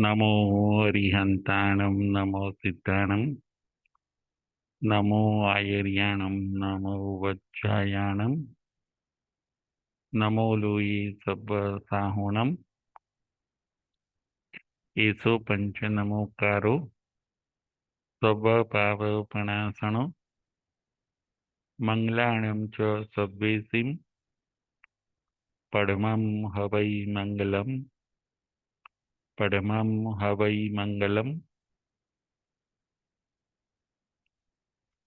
નમો અરિહંતાણમ નમો સિદ્ધાણમ નમો આયર્યાણમ નમો વજ્જાયાણમ નમો લોયે સબ્બ સાહોણમ એસો પંચ નમોકારો સબ પાવ પ્રણાસણો મંગલાણમ ચ સબ્બેસિમ પડમમ હવૈ મંગલમ પડમમ હવૈ મંગલમ.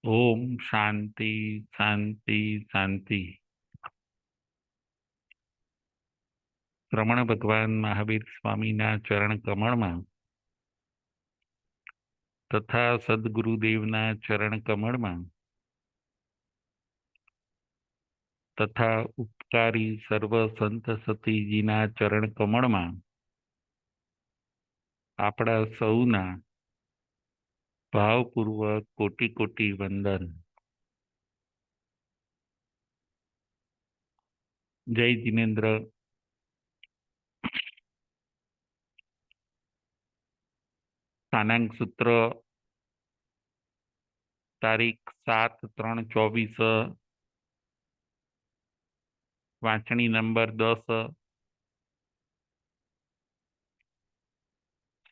ઓમ શાંતિ શાંતિ શાંતિ. રમણ ભગવાન મહાવીર સ્વામીના ચરણ કમળમાં તથા સદગુરુદેવના ચરણ કમળમાં તથા ઉપકારી સર્વ સંત સતીજીના ચરણ કમળમાં આપણા સૌના ભાવપૂર્વક કોટી કોટી વંદન. જય જિનેન્દ્ર. સ્થાનાંક સૂત્ર તારીખ 7/3/24, વાંચણી નંબર 10.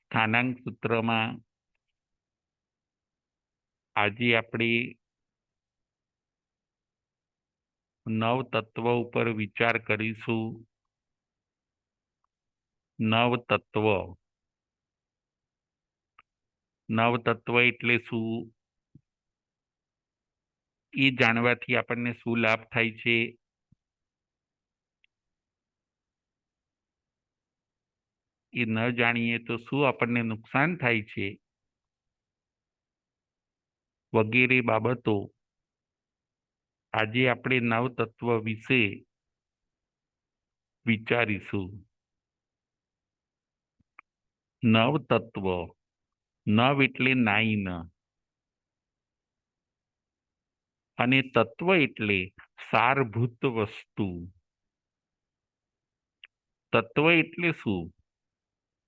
સ્થાનાંક સૂત્રમાં આજે આપણે 9 તત્વ ઉપર વિચાર કરીશું. 9 તત્વ. 9 તત્વ એટલે શું, એ જાણવાથી આપણને શું લાભ થાય છે, એ ન જાણીએ તો શું આપણને નુકસાન થાય છે, વગેરે બાબતો આજે આપણે 9 તત્વ વિશે વિચારીશું. 9 તત્વ. નવ એટલે 9 અને તત્વ એટલે સારભૂત વસ્તુ. તત્વ એટલે શું,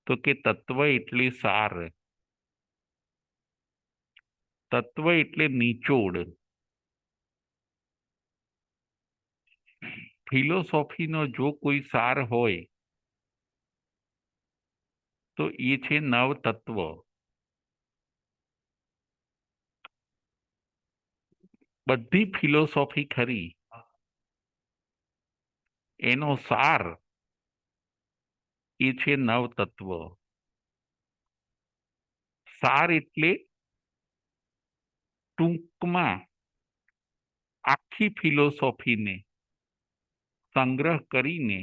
તો કે તત્વ એટલે સાર, તત્વ એટલે નિચોડ. ફિલોસોફીનો જો કોઈ સાર હોય તો એ છે 9 તત્વ. બધી ફિલોસોફી ખરી, એનો સાર એ છે 9 તત્વ. સાર એટલે ટૂંકમાં આખી ફિલોસોફીને સંગ્રહ કરીને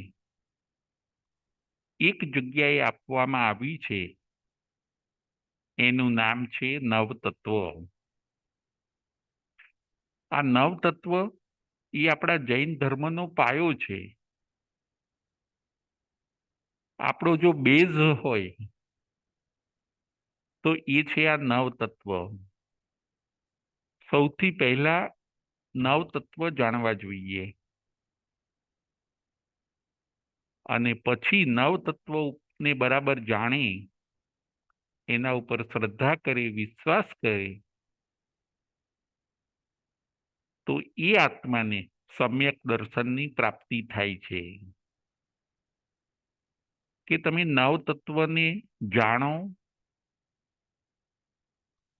એક જગ્યાએ આપવામાં આવી છે, એનું નામ છે 9 તત્વ. આ 9 તત્વ એ આપણા જૈન ધર્મનો પાયો છે. આપણો જો બેઝ હોય તો એ છે આ 9 તત્વ. સૌથી પહેલા 9 તત્વ જાણવા જોઈએ અને પછી 9 તત્વને બરાબર જાણી એના ઉપર શ્રદ્ધા કરે, વિશ્વાસ કરે, તો એ આત્માને સમ્યક દર્શનની પ્રાપ્તિ થાય છે. કે તમે 9 તત્વને જાણો,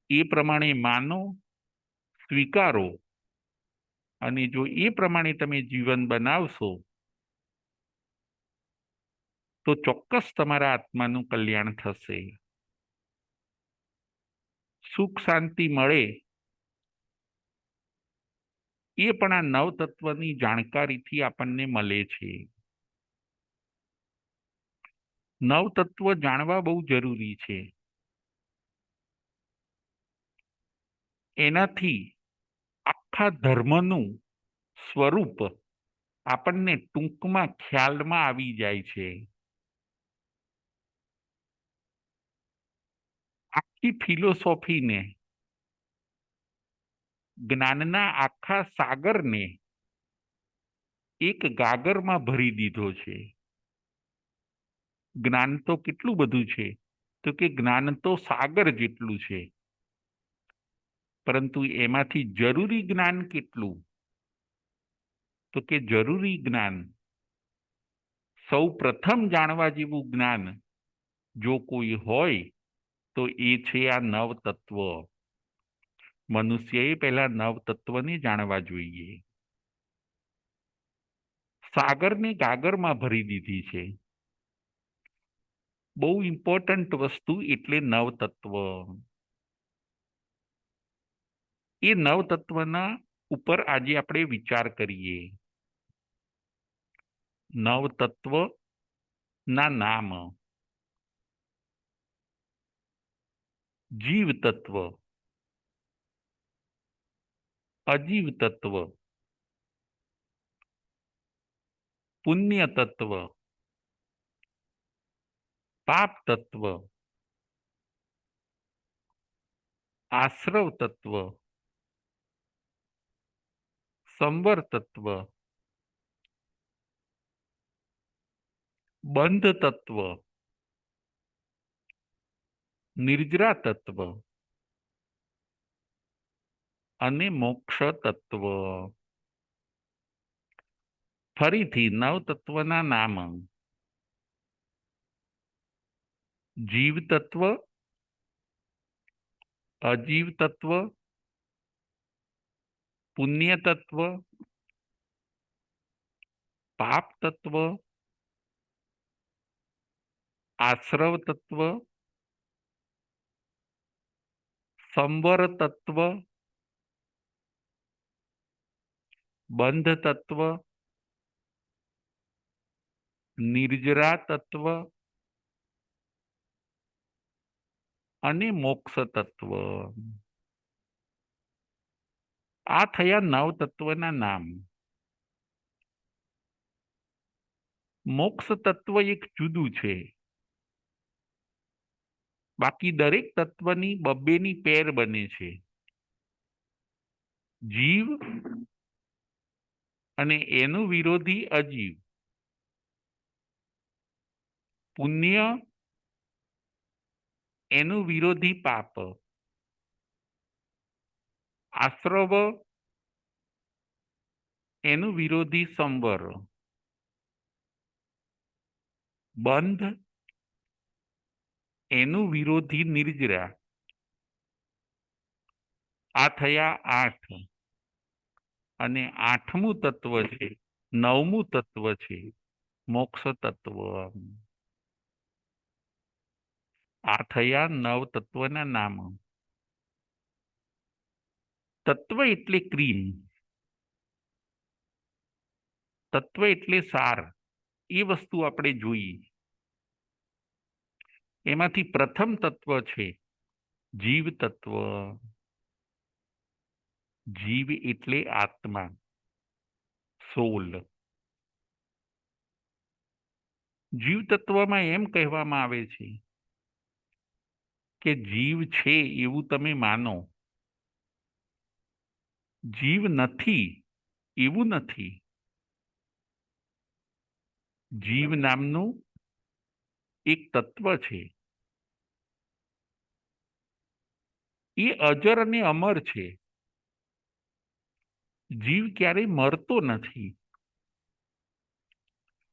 એ પ્રમાણે માનો, સ્વીકારો અને જો એ પ્રમાણે તમે જીવન બનાવશો તો ચોક્કસ તમારા આત્માનું કલ્યાણ થશે. સુખ શાંતિ મળે એ પણ આ 9 તત્વની જાણકારીથી આપણને મળે છે. 9 તત્વ જાણવા બહુ જરૂરી છે. એનાથી આખા ધર્મનું સ્વરૂપ આપણને ટૂંકમાં ખ્યાલમાં આવી જાય છે. આખી ફિલોસોફીને, જ્ઞાનના આખા સાગરને એક ગાગરમાં ભરી દીધો છે. જ્ઞાન તો કેટલું બધું છે, તો કે જ્ઞાન તો સાગર જેટલું છે, પરંતુ એમાંથી જરૂરી જ્ઞાન કેટલું? તો કે જરૂરી જ્ઞાન, સૌ પ્રથમ જાણવા જેવું જ્ઞાન જો કોઈ હોય તો એ છે આ નવ તત્વ. મનુષ્યએ પહેલા નવ તત્વને જાણવા જોઈએ. સાગરને ગાગરમાં ભરી દીધી છે. બહુ ઇમ્પોર્ટન્ટ વસ્તુ એટલે નવ તત્વ. એ નવ તત્વના ઉપર આજે આપણે વિચાર કરીએ. નવ તત્વ ના નામ: જીવ તત્વ, અજીવ તત્વ, પુણ્ય તત્વ, પાપ તત્વ, આશ્રવ તત્વ, સંવર તત્વ, બંધ તત્વ, નિર્જરા તત્વ અને મોક્ષ તત્વ. ફરીથી નવ તત્વના નામ: જીવ તત્વ, અજીવ તત્વ, પુણ્ય તત્વ, પાપ તત્વ, આશ્રવ તત્વ, સંવર તત્વ, બંધ તત્વ, નિર્જરા તત્વ અને મોક્ષ તત્વ. આ થયા નવ તત્વના નામ. મોક્ષ તત્વ એક જુદું છે. બાકી દરેક તત્વની બબ્બેની પેર બને છે. જીવ અને એનું વિરોધી અજીવ, પુણ્ય એનું વિરોધી પાપ, આશ્રવ એનું વિરોધી સંવર, બંધ એનું વિરોધી નિર્જરા. આ થયા 8. અને 8મું તત્વ છે, 9મું તત્વ છે મોક્ષ તત્વ. આ થયા 9 તત્વના નામ. તત્વ એટલે ક્રીમ, તત્વ એટલે સાર. એ વસ્તુ આપણે જોઈ. એમાંથી પ્રથમ તત્વ છે જીવ તત્વ. જીવ એટલે આત્મા, સોલ. જીવ તત્વમાં એમ કહેવામાં આવે છે કે જીવ છે એવું તમે માનો, જીવ નથી એવું નથી. જીવ નામનું એક તત્વ છે. એ અજર અને અમર છે. જીવ ક્યારેય મરતો નથી.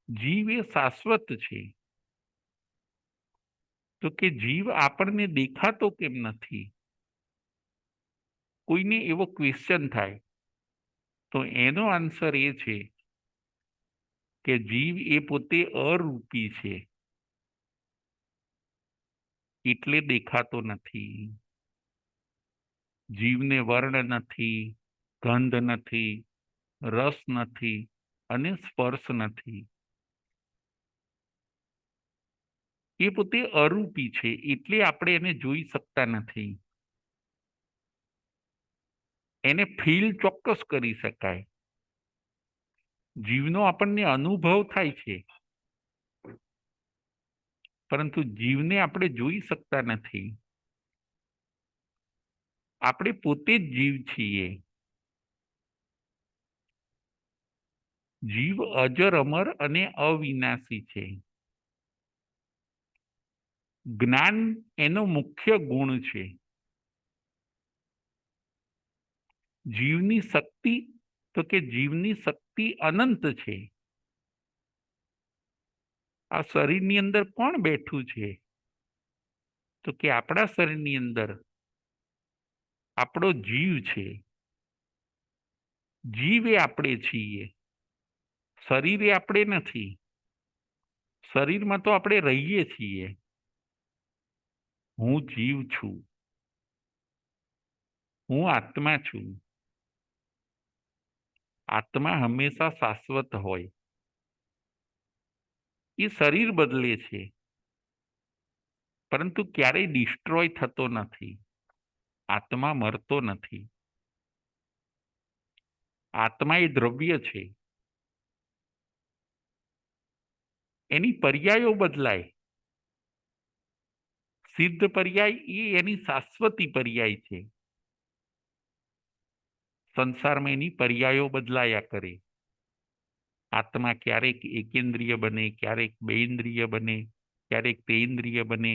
જીવ એ શાશ્વત છે. તો કે જીવ આપણને દેખાતો કેમ નથી? કોઈને એવો ક્વેશ્ચન થાય તો એનો આન્સર એ છે કે જીવ એ પોતે અરૂપી છે, એટલે દેખાતો નથી. જીવને વર્ણ નથી, ગંધ નથી, રસ નથી અને સ્પર્શ નથી. એ પોતે અરૂપી છે, એટલે આપણે એને જોઈ શકતા નથી. એને ફીલ ચોક્કસ કરી શકાય. જીવનો આપણને અનુભવ થાય છે, પરંતુ જીવને આપણે જોઈ શકતા નથી. આપણે પોતે જ જીવ છીએ. જીવ અજર અમર અને અવિનાશી છે. જ્ઞાન એનો મુખ્ય ગુણ છે. જીવની શક્તિ, તો કે જીવની શક્તિ અનંત છે. આ શરીરની અંદર કોણ બેઠું છે? તો કે આપણા શરીરની અંદર આપણો જીવ છે. જીવ એ આપણે છીએ, શરીર એ આપણે નથી. શરીરમાં તો આપણે રહીએ છીએ. હું જીવ છું, હું આત્મા છું. આત્મા હંમેશા શાશ્વત હોય. એ શરીર બદલે છે, પરંતુ ક્યારેય ડિસ્ટ્રોય થતો નથી. આત્મા મરતો નથી. આત્મા એ દ્રવ્ય છે, એની પર્યાયો બદલાય. સિદ્ધ પર્યાય એ એની શાશ્વતી પર્યાય છે. સંસારમાં એની પર્યાયો બદલાયા કરે. આત્મા ક્યારેક એકેન્દ્રિય બને, ક્યારેક બેઇન્દ્રિય બને, ક્યારેક તેઇન્દ્રિય બને,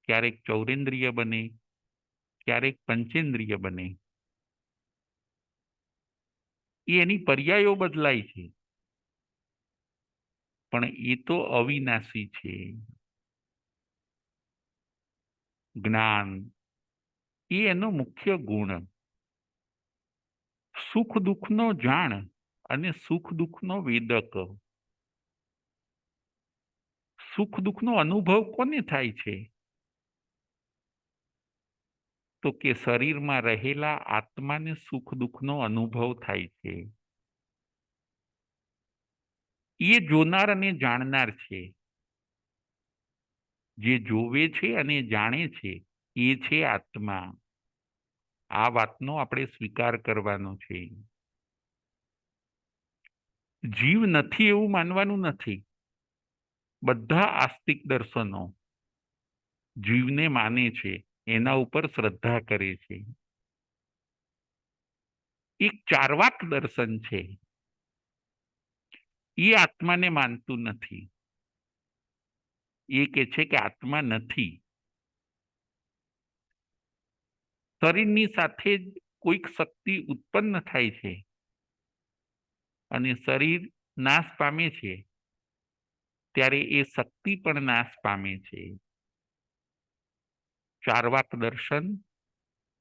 ક્યારેક ચૌરેન્દ્રિય બને, ક્યારેક પંચેન્દ્રિય બને. એ એની પર્યાયો બદલાય છે, પણ એ તો અવિનાશી છે. જ્ઞાન એ એનો મુખ્ય ગુણ. સુખ દુઃખનો જાણ અને સુખ દુઃખનો વેદક. સુખ દુઃખનો અનુભવ કોને થાય છે? તો કે શરીરમાં રહેલા આત્માને સુખ દુઃખનો અનુભવ થાય છે. એ જોનાર અને જાણનાર છે. જે જોવે છે અને જાણે છે એ છે આત્મા. આ વાતનો આપણે સ્વીકાર કરવાનો છે. જીવ નથી એવું માનવાનું નથી. બધા આસ્તિક દર્શનો જીવને માને છે, એના ઉપર શ્રદ્ધા કરે છે. એક ચાર્વાક દર્શન છે, એ આત્માને માનતું નથી. એ કે છે કે આત્મા નથી. શરીરની સાથે જ કોઈક શક્તિ ઉત્પન્ન થાય છે અને શરીર નાશ પામે છે, ત્યારે એ શક્તિ પણ નાશ પામે છે. ચાર્વાક દર્શન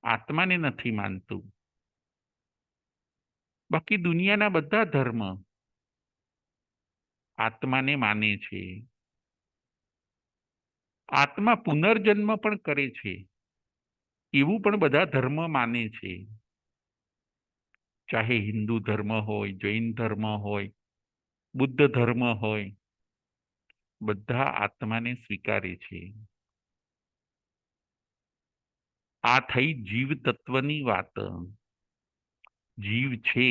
આત્માને નથી માનતું. બાકી દુનિયાના બધા ધર્મ આત્માને માને છે. આત્મા પુનર્જન્મ પણ કરે છે, એવું પણ બધા ધર્મ માને છે. ચાહે હિન્દુ ધર્મ હોય, જૈન ધર્મ હોય, બુદ્ધ ધર્મ હોય, બધા આત્માને સ્વીકારે છે. આ થઈ જીવ તત્વની વાત. જીવ છે,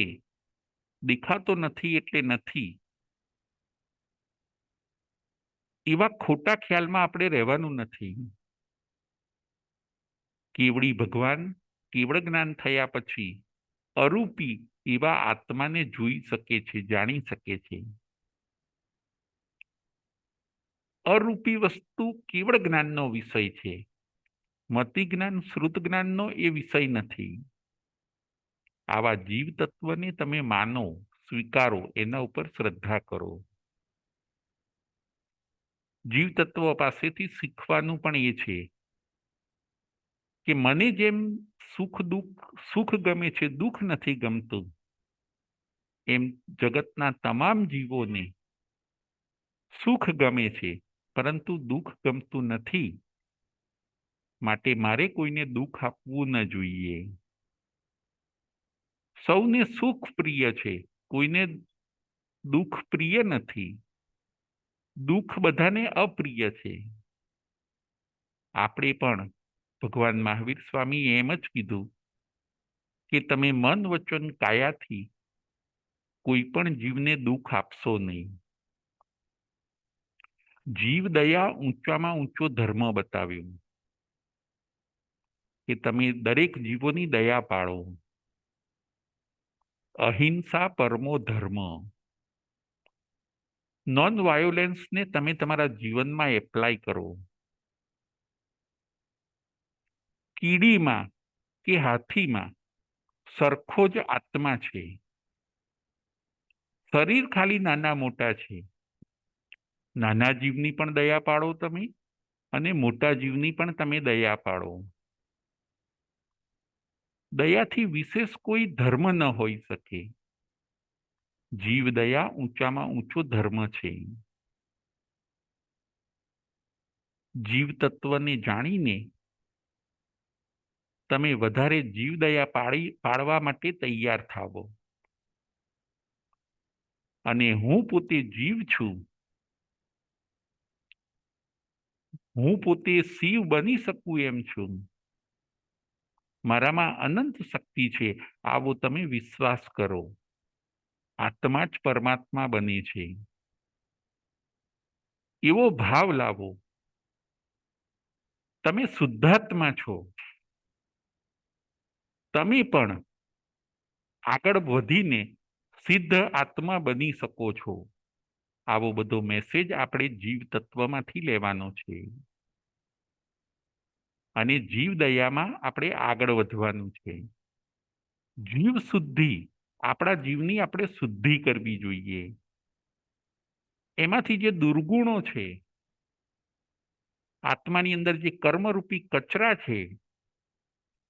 દેખાતો નથી એટલે નથી. એવા ખોટા ખ્યાલમાં આપણે રહેવાનું નથી. કેવડી ભગવાન કેવળ જ્ઞાન થયા પછી અરૂપી એવા આત્માને જોઈ શકે છે, જાણી શકે છે. અરૂપી વસ્તુ કેવળ જ્ઞાનનો વિષય છે. મતિ જ્ઞાન, શ્રુત જ્ઞાનનો એ વિષય નથી. આવા જીવ તત્વને તમે માનો, સ્વીકારો, એના ઉપર શ્રદ્ધા કરો. જીવ તત્વ પાસેથી શીખવાનું પણ એ છે કે મને જેમ સુખ ગમે છે, દુઃખ નથી ગમતું, એમ જગતના તમામ જીવોને સુખ ગમે છે, પરંતુ દુઃખ ગમતું નથી. માટે મારે કોઈને દુઃખ આપવું ન જોઈએ. સૌને સુખ પ્રિય છે, કોઈને દુઃખ પ્રિય નથી. દુઃખ બધાને અપ્રિય છે. આપણે પણ ભગવાન મહાવીર સ્વામી એમ જ કીધું કે તમે મન વચન કાયાથી કોઈ પણ જીવને દુઃખ આપશો નહીં. જીવ દયા ઊંચામાં ઊંચો ધર્મ બતાવ્યો કે તમે દરેક જીવોની દયા પાળો. અહિંસા પરમો ધર્મ. નોન વાયોલેન્સને તમે તમારા જીવનમાં એપ્લાય કરો. કીડીમાં કે હાથીમાં સરખો જ આત્મા છે. શરીર ખાલી નાના મોટા છે. નાના જીવની પણ દયા પાડો તમે, અને મોટા જીવની પણ તમે દયા પાડો. દયાથી વિશેષ કોઈ ધર્મ ન હોઈ શકે. જીવ દયા ઊંચામાં ઊંચો ધર્મ છે. જીવ તત્વને જાણીને તમે વધારે જીવ દયા પાડવા માટે તૈયાર થાવો. અને હું પોતે જીવ છું, હું પોતે શિવ બની શકું એમ છું, મારામાં અનંત શક્તિ છે, આવો તમે વિશ્વાસ કરો. આત્મા જ પરમાત્મા બને છે, એવો ભાવ લાવો. તમે શુદ્ધાત્મા છો. તમે પણ આગળ વધીને સિદ્ધ આત્મા બની શકો છો. આવો બધો મેસેજ આપણે જીવ તત્વમાંથી લેવાનો છે. અને જીવ દયામાં આપણે આગળ વધવાનું છે. જીવ શુદ્ધિ, આપણા જીવની આપણે શુદ્ધિ કરવી જોઈએ. એમાંથી જે દુર્ગુણો છે, આત્માની અંદર જે કર્મરૂપી કચરા છે,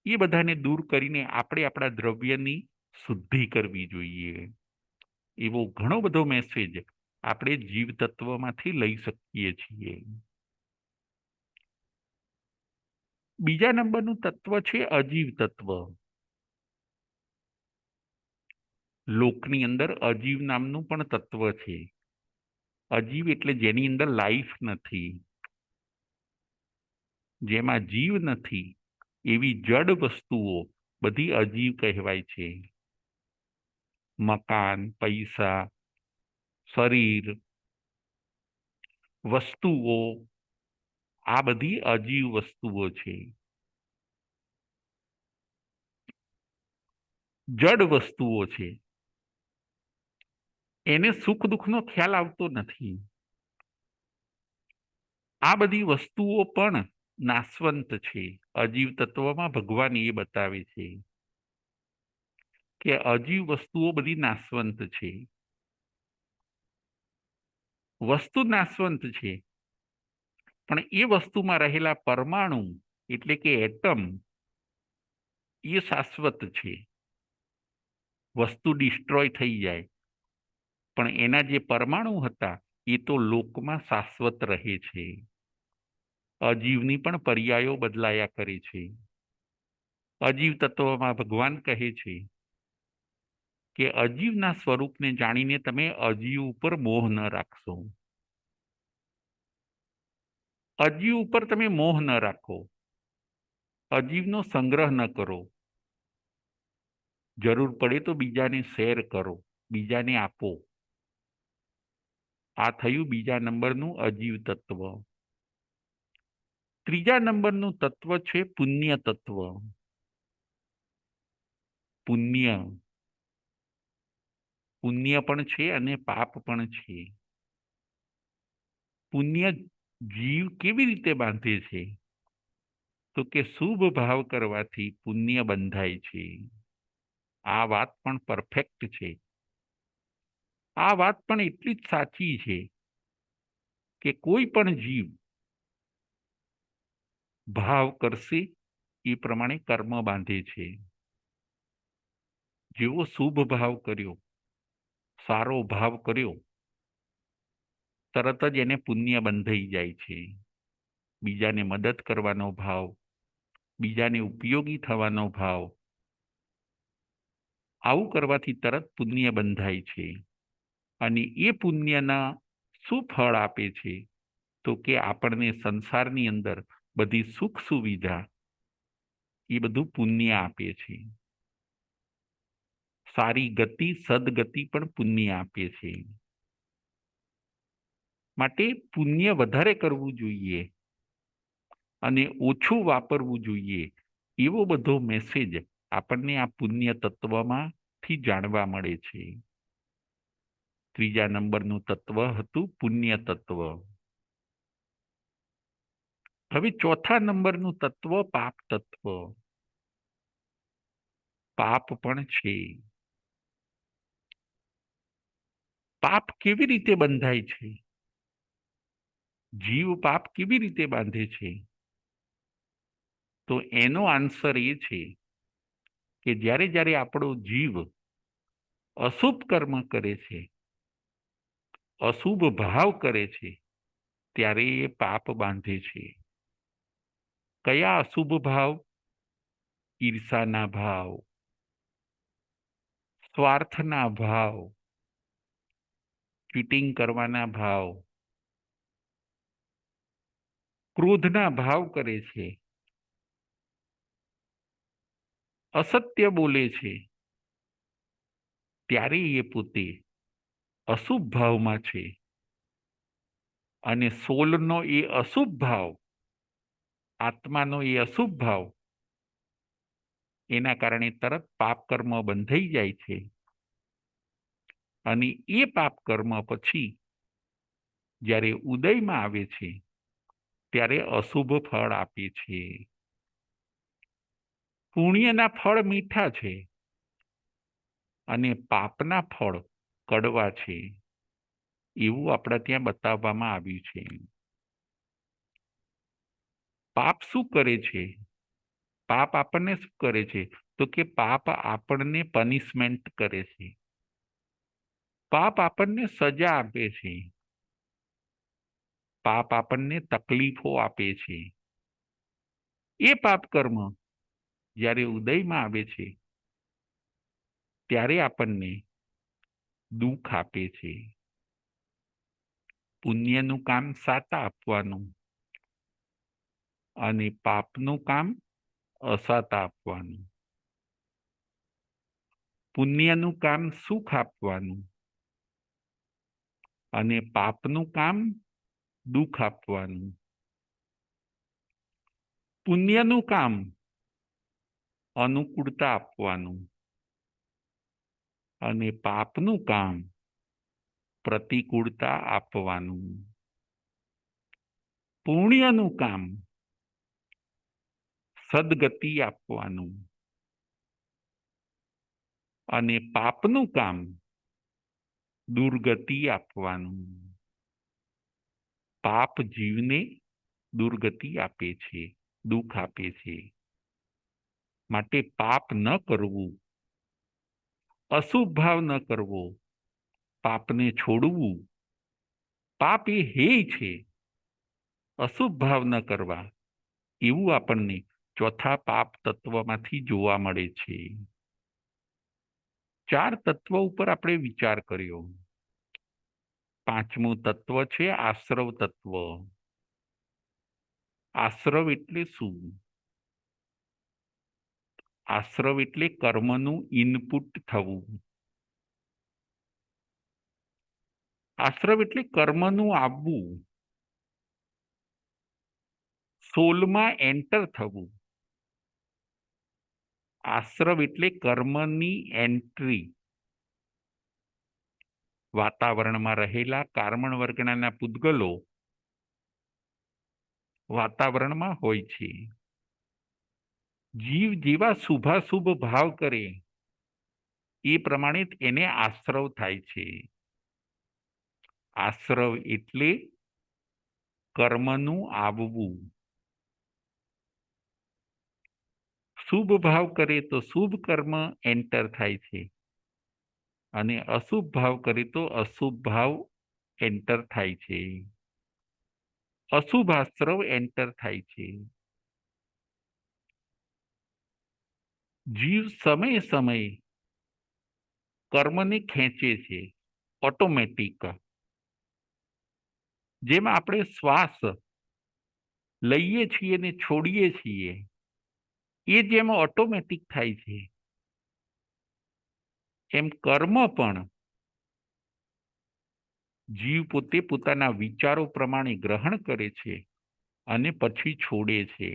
એ બધાને દૂર કરીને આપણે આપણા દ્રવ્યની શુદ્ધિ કરવી જોઈએ. એવો ઘણો બધો મેસેજ આપણે જીવ તત્વમાંથી લઈ શકીએ છીએ. બીજા નંબરનું તત્વ છે અજીવ તત્વ. લોકની અંદર અજીવ નામનું પણ તત્વ છે. અજીવ એટલે જેની અંદર લાઈફ નથી, જેમાં જીવ નથી, એવી જડ વસ્તુઓ બધી અજીવ કહેવાય છે. મકાન, પૈસા, શરીર, વસ્તુઓ, આ બધી અજીવ વસ્તુઓ છે. જડ વસ્તુઓ છે, એને સુખ દુઃખનો ખ્યાલ આવતો નથી. આ બધી વસ્તુઓ પણ નાશવંત છે. અજીવ તત્વમાં ભગવાન એ બતાવે છે કે અજીવ વસ્તુઓ બધી નાશવંત છે. વસ્તુ નાશવંત છે, પણ એ વસ્તુમાં રહેલા પરમાણુ એટલે કે એટમ એ શાશ્વત છે. વસ્તુ ડિસ્ટ્રોય થઈ જાય, પણ એના જે પરમાણુ હતા એ તો લોકમાં શાશ્વત રહે છે. અજીવની પણ પર્યાયો બદલાયા કરે છે. અજીવ તત્વમાં ભગવાન કહે છે કે અજીવના સ્વરૂપને જાણીને તમે અજીવ ઉપર મોહ ન રાખશો. અજીવ ઉપર તમે મોહ ન રાખો. અજીવનો સંગ્રહ ન કરો. જરૂર પડે તો બીજાને શેર કરો, બીજાને આપો. આ થયું બીજા નંબરનું અજીવ તત્વ. ત્રીજા નંબરનું તત્વ છે પુણ્ય તત્વ. પુણ્ય, પુણ્ય પણ છે અને પાપ પણ છે. પુણ્ય જીવ કેવી રીતે બાંધે છે? તો કે શુભ ભાવ કરવાથી પુણ્ય બંધાય છે. આ વાત પણ પરફેક્ટ છે. આ વાત પણ એટલી જ સાચી છે કે કોઈ પણ જીવ ભાવ કરશે એ પ્રમાણે કર્મ બાંધે છે. જેવો શુભ ભાવ કર્યો, સારો ભાવ કર્યો, તરત જ એને પુણ્ય બંધાઈ જાય છે. બીજાને મદદ કરવાનો ભાવ, બીજાને ઉપયોગી થવાનો ભાવ, આવું કરવાથી તરત પુણ્ય બંધાય છે. અને એ પુણ્યના શું ફળ આપે છે? તો કે આપણને સંસારની અંદર બધી સુખ સુવિધા એ બધું પુણ્ય આપે છે. સારી ગતિ, સદગતિ પણ પુણ્ય આપે છે. માટે પુણ્ય વધારે કરવું જોઈએ અને ઓછું વાપરવું જોઈએ, એવો બધો મેસેજ આપણને આ પુણ્ય તત્વમાંથી જાણવા મળે છે. ત્રીજા નંબરનું તત્વ હતું પુણ્ય તત્વ. હવે ચોથા નંબરનું તત્વ પાપ તત્વ. પાપ પણ છે. પાપ કેવી રીતે બંધાય છે? જીવ પાપ કેવી રીતે બાંધે છે? તો એનો આન્સર એ છે કે જ્યારે જ્યારે આપણો જીવ અશુભ કર્મ કરે છે, અશુભ ભાવ કરે છે, ત્યારે એ પાપ બાંધે છે. કયા અશુભ ભાવ? ઈર્ષાના ભાવ, સ્વાર્થના ભાવ, ચીટિંગ કરવાના ભાવ, ક્રોધના ભાવ કરે છે, અસત્ય બોલે છે, ત્યારે એ પોતે અશુભ ભાવમાં છે. અને સોલનો એ અશુભ ભાવ, આત્માનો એ અશુભ ભાવ, એના કારણે તરત પાપ કર્મ બંધાઈ જાય છે. અને એ પાપ કર્મ પછી જ્યારે ઉદયમાં આવે છે ત્યારે અશુભ ફળ આપે છે. પુણ્યના ફળ મીઠા છે અને પાપના ફળ કડવા છે, એવું આપણા ત્યાં બતાવવામાં આવ્યું છે. પાપ શું કરે છે? પાપ આપણને શું કરે છે? તો કે પાપ આપણને પનિશમેન્ટ કરે છે. પાપ આપણને સજા આપે છે. પાપ આપણને તકલીફો આપે છે. એ પાપ કર્મ જ્યારે ઉદયમાં આવે છે ત્યારે આપણને દુઃખ આપે છે. પુણ્યનું કામ સાતા આપવાનું અને પાપનું કામ અસાતા આપવાનું. પુણ્યનું કામ સુખ આપવાનું અને પાપનું કામ દુઃખ આપવાનું. પુણ્યનું કામ અનુકૂળતા આપવાનું અને પાપનું કામ પ્રતિકૂળતા આપવાનું. પુણ્યનું કામ સદગતિ આપવાનું અને પાપનું કામ દુર્ગતિ આપવાનું. પાપ જીવને દુર્ગતિ આપે છે, દુઃખ આપે છે. માટે પાપ ન કરવું, અશુભ ભાવ ન કરવો, પાપને છોડવું. પાપ એ હેય છે, અશુભ ભાવ ન કરવા, એવું આપણને ચોથા પાપ તત્વમાંથી જોવા મળે છે. 4 તત્વ ઉપર આપણે વિચાર કર્યો. 5મું તત્વ છે આશ્રવ તત્વ. આશ્રવ એટલે શું? આશ્રવ એટલે કર્મનું ઇનપુટ થવું. આશ્રવ એટલે કર્મનું આવવું, સોલમાં એન્ટર થવું. આશ્રવ એટલે કર્મની એન્ટ્રી. વાતાવરણમાં રહેલા કાર્બન વર્ગના પૂતગલો વાતાવરણમાં હોય છે. જીવ જેવા શુભાશુભ ભાવ કરે એ પ્રમાણે એને આશ્રવ થાય છે. આશ્રવ એટલે કર્મનું આવવું. શુભ ભાવ કરે તો શુભ કર્મ એન્ટર થાય છે અને અશુભ ભાવ કરે તો અશુભ ભાવ એન્ટર થાય છે. અશુભ આશ્રવ એન્ટર થાય છે. જીવ સમયે સમયે કર્મને ખેંચે છે, ઓટોમેટિક. જેમ આપણે શ્વાસ લઈએ છીએ ને છોડીએ છીએ, એ જેમ ઓટોમેટિક થાય છે, એમ કર્મ પણ જીવ પોતે પોતાના વિચારો પ્રમાણે ગ્રહણ કરે છે અને પછી છોડે છે.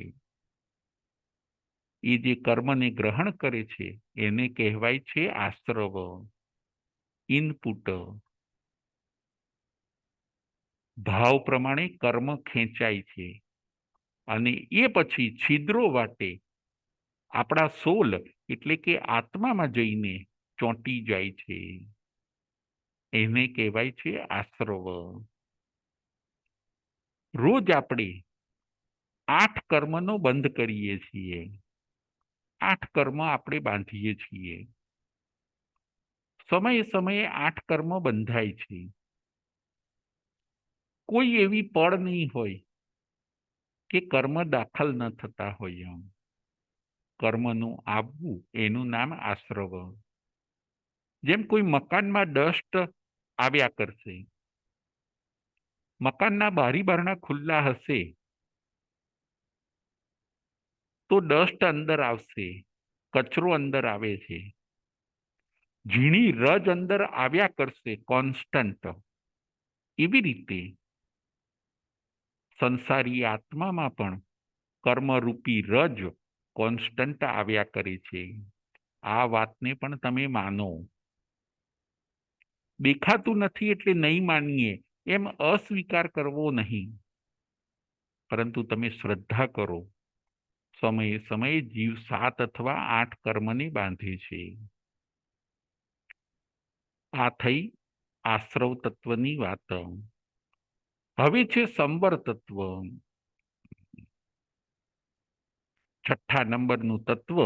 એ જે કર્મને ગ્રહણ કરે છે એને કહેવાય છે આશ્રવ, ઇનપુટ. ભાવ પ્રમાણે કર્મ ખેંચાય છે અને એ પછી છિદ્રો વાટે આપણા સોલ એટલે કે આત્મામાં જઈને ચોંટી જાય છે. એને કહેવાય છે આશ્રવ. રોજ આપણે 8 કર્મનો બંધ કરીએ છીએ. 8 કર્મ આપણે બાંધીએ છીએ. સમયે સમયે 8 કર્મ બંધાય છે. કોઈ એવી પળ નહીં હોય કે કર્મ દાખલ ન થતા હોય. કર્મનું આવવું એનું નામ આશ્રવ. જેમ કોઈ મકાનમાં ડસ્ટ આવ્યા કરશે, મકાનના બારી બારણા ખુલ્લા હશે તો ડસ્ટ અંદર આવશે, કચરો અંદર આવે છે. ઝીણી રજ અંદર આવ્યા કરશે કોન્સ્ટન્ટ. એવી રીતે સંસારી આત્મામાં પણ કર્મરૂપી રજ કોન્સ્ટન્ટ આવ્યા કરે છે. આ વાતને પણ તમે માનો. દેખાતું નથી એટલે નહીં માનીએ એમ અસ્વીકાર કરવો નહીં, પરંતુ તમે શ્રદ્ધા કરો. સમયે સમયે જીવ 7 અથવા 8 કર્મને બાંધે છે. આ થઈ આશ્રવ તત્વની વાત. હવે છે સંવર તત્વ. 6થા નંબરનું તત્વ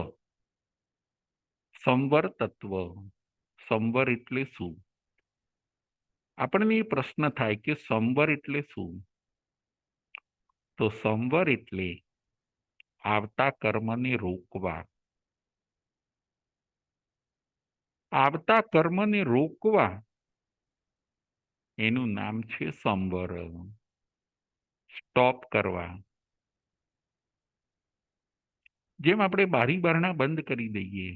સંવર તત્વ. સંવર એટલે શું? આપણને એ પ્રશ્ન થાય કે સંવર એટલે શું? તો સંવર એટલે આવતા કર્મને રોકવા. આવતા કર્મને રોકવા એનું નામ છે સંવર. સ્ટોપ કરવા. જેમ આપણે બારી બારણા બંધ કરી દઈએ,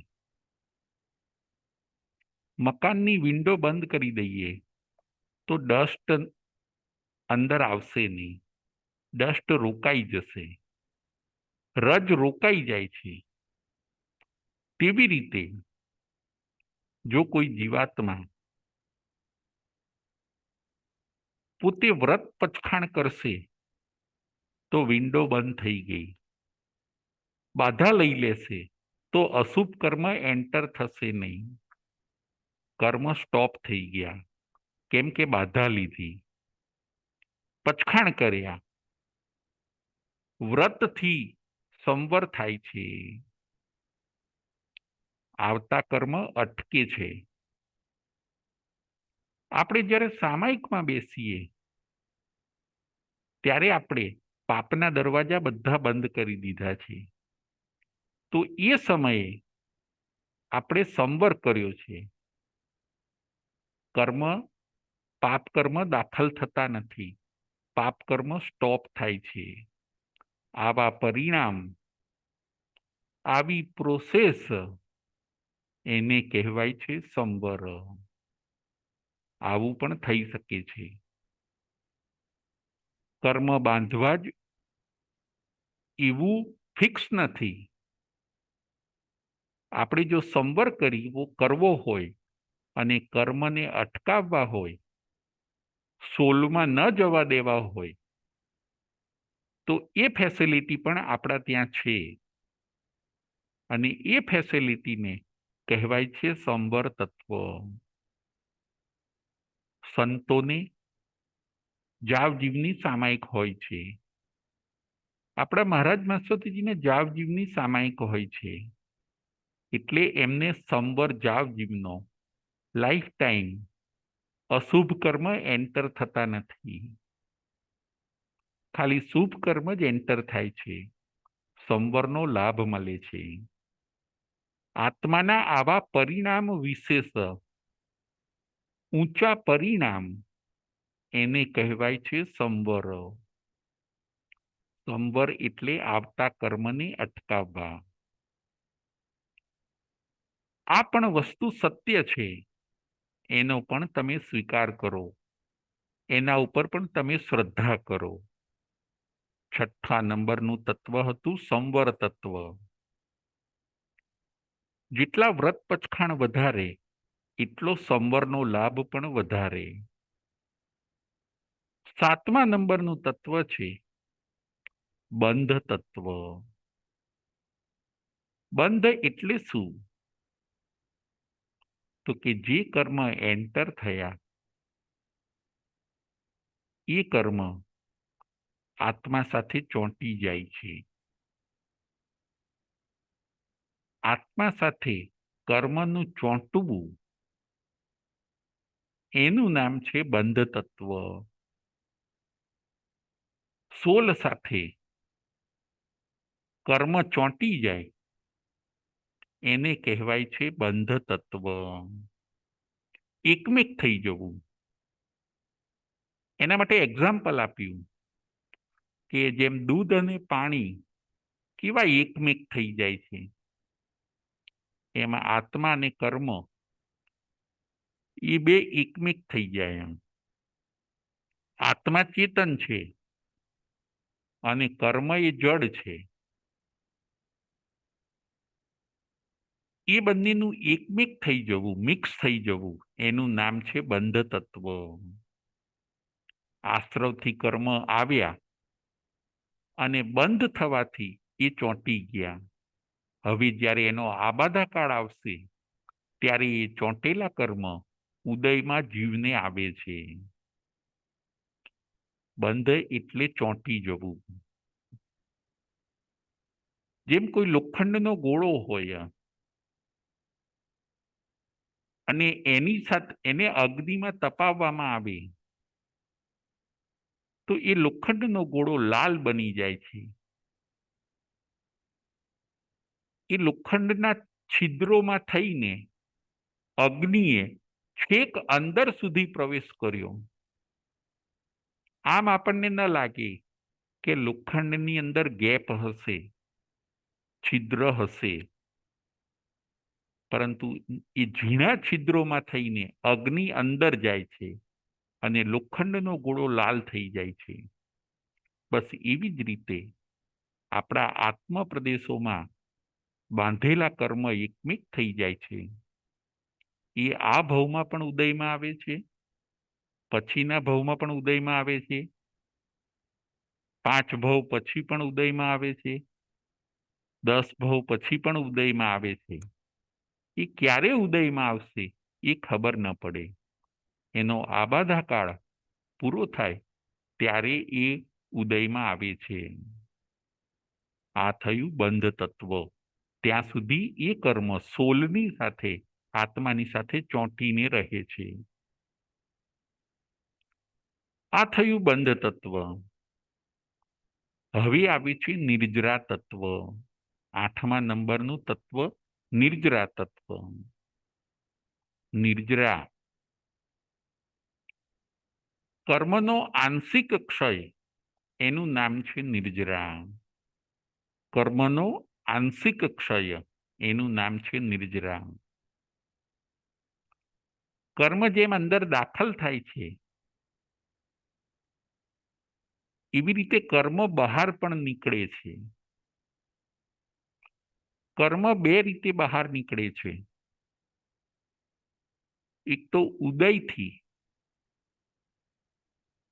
મકાનની વિન્ડો બંધ કરી દઈએ તો ડસ્ટ અંદર આવશે નહીં, ડસ્ટ રોકાઈ જશે, રજ રોકાઈ જાય છે. તેવી રીતે જો કોઈ જીવાત્મા પોતે વ્રત પચખાણ કરશે તો વિન્ડો બંધ થઈ ગઈ. બાધા લઈ લેશે તો અશુભ કર્મ એન્ટર થશે નહીં. કર્મ સ્ટોપ થઈ ગયા, કેમ કે બાધા લીધી. પચખાણ કર્યા, વ્રતથી સંવર થાય છે. આવતા કર્મ અટકે છે. આપણે જ્યારે સામાયિકમાં બેસીએ ત્યારે આપણે પાપના દરવાજા બધા બંધ કરી દીધા છે. તો એ સમયે આપણે સંવર કર્યો છે. કર્મ, પાપ કર્મ દાખલ થતા નથી, પાપ કર્મ સ્ટોપ થાય છે. આવા પરિણામ, આવી પ્રોસેસ એને કહેવાય છે સંવર. આવું પણ થઈ શકે છે. કર્મ બાંધવા જ એવું ફિક્સ નથી. આપણે જો સંવર કરવો હોય અને કર્મને અટકાવવા હોય, સોલમાં ન જવા દેવા હોય, તો એ ફેસિલિટી પણ આપણા ત્યાં છે. અને એ ફેસિલિટીને કહેવાય છે સંવર તત્વ. સંતોને જાવજીવની સામાયિક હોય છે. આપણા મહારાજ માસ્તરજીને જાવજીવની સામાયિક હોય છે. એટલે એમને સંવર જાવજીવનો લાઈફ ટાઈમ અશુભ કર્મ એન્ટર થતા નથી. ખાલી શુભ કર્મ જ એન્ટર થાય છે. સંવરનો લાભ મળે છે. આત્માના આવા પરિણામ વિશેષ, ઊંચા પરિણામ, એને કહેવાય છે સંવર. સંવર એટલે આવતા કર્મને અટકાવવા. આ પણ વસ્તુ સત્ય છે, એનો પણ તમે સ્વીકાર કરો. એના ઉપર પણ તમે શ્રદ્ધા કરો. 6થા નંબરનું તત્વ હતું સંવર તત્વ. જેટલા વ્રત પચખાણ વધારે એટલો સંવરનો લાભ પણ વધારે. 7મા નંબરનું તત્વ છે બંધ તત્વ. બંધ એટલે શું? તો કે જે કર્મ એન્ટર થયા એ કર્મ આત્મા સાથે ચોંટી જાય છે. આત્મા સાથે કર્મનું ચોંટવું એનું નામ છે બંધ તત્વ. સોલ સાથે કર્મ ચોંટી જાય એને કહેવાય છે બંધ તત્વ. એકમેક થઈ જવું. એના માટે એક્ઝામ્પલ આપ્યું કે જેમ દૂધ અને પાણી કેવા એકમેક થઈ જાય છે, એમાં આત્મા અને કર્મ એ બે એકમેક થઈ જાય. એમ આત્મા ચેતન છે અને કર્મ એ જડ છે. એ બંનેનું એકમેક થઈ જવું, મિક્સ થઈ જવું, એનું નામ છે બંધ તત્વ. આશ્રવથી કર્મ આવ્યા અને બંધ થવાથી એ ચોંટી ગયા. હવે જ્યારે એનો આબાદાકાળ આવશે ત્યારે એ ચોંટેલા કર્મ ઉદયમાં જીવને આવે છે. બંધ એટલે ચોંટી જવું. જેમ કોઈ લોખંડનો ગોળો હોય અને એની સાથે એને અગ્નિમાં તપાવવામાં આવે તો એ લોખંડનો ગોળો લાલ બની જાય છે. એ લોખંડના છિદ્રોમાં થઈને અગ્નિએ છેક અંદર સુધી પ્રવેશ કર્યો. આમ આપણને ન લાગે કે લોખંડની અંદર ગેપ હશે, છિદ્ર હશે, પરંતુ એ ઝીણા છિદ્રોમાં થઈને અગ્નિ અંદર જાય છે અને લોખંડનો ગોળો લાલ થઈ જાય છે. બસ એવી જ રીતે આપણા આત્મ પ્રદેશોમાં બાંધેલા કર્મ એકમેક થઈ જાય છે. એ આ ભવમાં પણ ઉદયમાં આવે છે, પછીના ભવમાં પણ ઉદયમાં આવે છે, 5 ભવ પછી પણ ઉદયમાં આવે છે, 10 ભવ પછી પણ ઉદયમાં આવે છે. એ ક્યારે ઉદયમાં આવશે એ ખબર ન પડે. એનો આબાદાકાળ પૂરો થાય ત્યારે એ ઉદયમાં આવે છે. આ થયું બંધ તત્વ. ત્યાં સુધી એ કર્મ સોલની સાથે, આત્માની સાથે ચોંટીને રહે છે. આ થયું બંધ તત્વ. હવે આવે છે નિર્જરા તત્વ. 8મા નંબરનું તત્વ નિર્જરા તત્વ. નિર્જરા કર્મનો આંશિક ક્ષય, એનું નામ છે નિર્જરા. કર્મનો આંશિક ક્ષય, એનું નામ છે નિર્જરા. કર્મ જેમ અંદર દાખલ થાય છે એવી રીતે કર્મ બહાર પણ નીકળે છે. કર્મ બે રીતે બહાર નીકળે છે. એક તો ઉદયથી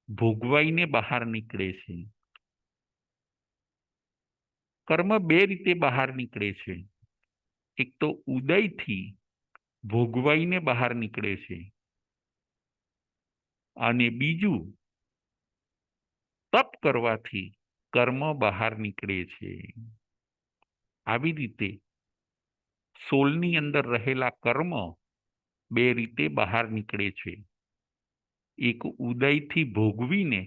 ભોગવાઈને બહાર નીકળે છે. કર્મ બે રીતે બહાર નીકળે છે. એક તો ઉદયથી ભોગવાઈને બહાર નીકળે છે અને બીજું તપ કરવાથી કર્મ બહાર નીકળે છે. આવી રીતે સોલની અંદર રહેલા કર્મ બે રીતે બહાર નીકળે છે. એક ઉદયથી ભોગવીને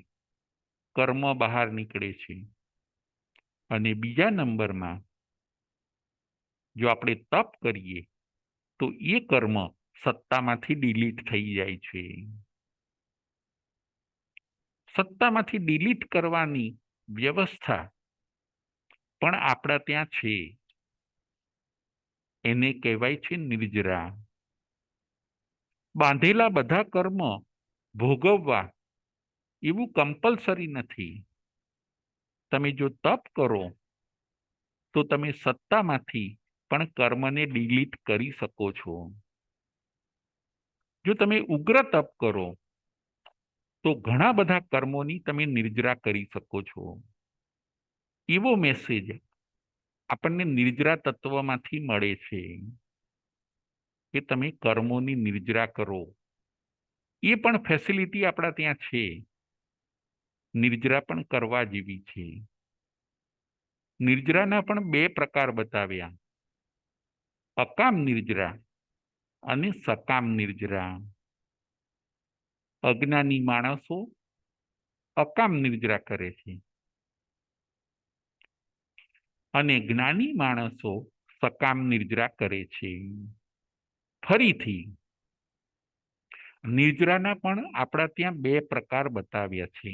કર્મ બહાર નીકળે છે અને બીજા નંબરમાં જો આપણે તપ કરીએ તો એ કર્મ સત્તામાંથી ડિલીટ થઈ જાય છે. સત્તામાંથી ડિલીટ કરવાની વ્યવસ્થા પણ આપણા ત્યાં છે. એને કહેવાય છે નિર્જરા. બાંધેલા બધા કર્મ ભોગવવા એવું કમ્પલસરી નથી. તમે જો તપ કરો તો તમે સત્તામાંથી પણ કર્મને ડિલીટ કરી શકો છો. જો તમે ઉગ્ર તપ કરો તો ઘણા બધા કર્મોની તમે નિર્જરા કરી શકો છો. એવો મેસેજ આપણને નિર્જરા તત્વમાંથી મળે છે કે તમે કર્મોની નિર્જરા કરો. એ પણ ફેસિલિટી આપણા ત્યાં છે. નિર્જરા પણ કરવા જેવી છે. નિર્જરાના પણ બે પ્રકાર બતાવ્યા, અકામ નિર્જરા અને સકામ નિર્જરા. અજ્ઞાની માણસો અકામ નિર્જરા કરે છે અને જ્ઞાની માણસો સકામ નિર્જરા કરે છે. ફરીથી નિર્જરાના પણ આપણા ત્યાં બે પ્રકાર બતાવ્યા છે,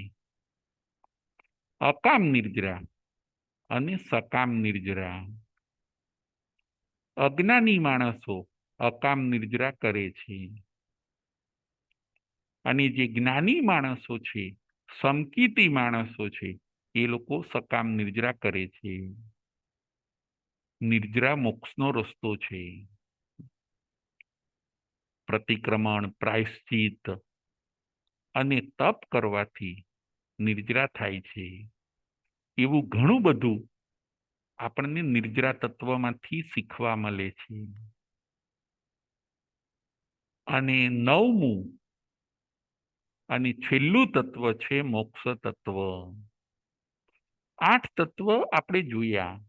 અકામ નિર્જરા અને સકામ નિર્જરા. અજ્ઞાની માણસો અકામ નિર્જરા કરે છે અને જે જ્ઞાની માણસો છે, સમકીતી માણસો છે, એ લોકો સકામ નિર્જરા કરે છે. નિર્જરા મોક્ષનો રસ્તો છે. પ્રતિક્રમણ, પ્રાયશ્ચિત અને તપ કરવાથી નિર્જરા થાય છે. એવું ઘણું બધું આપણને નિર્જરા તત્વમાંથી શીખવા મળે છે. અને નવમું અને છેલ્લું તત્વ છે મોક્ષ તત્વ. 8 તત્વ આપણે જોયા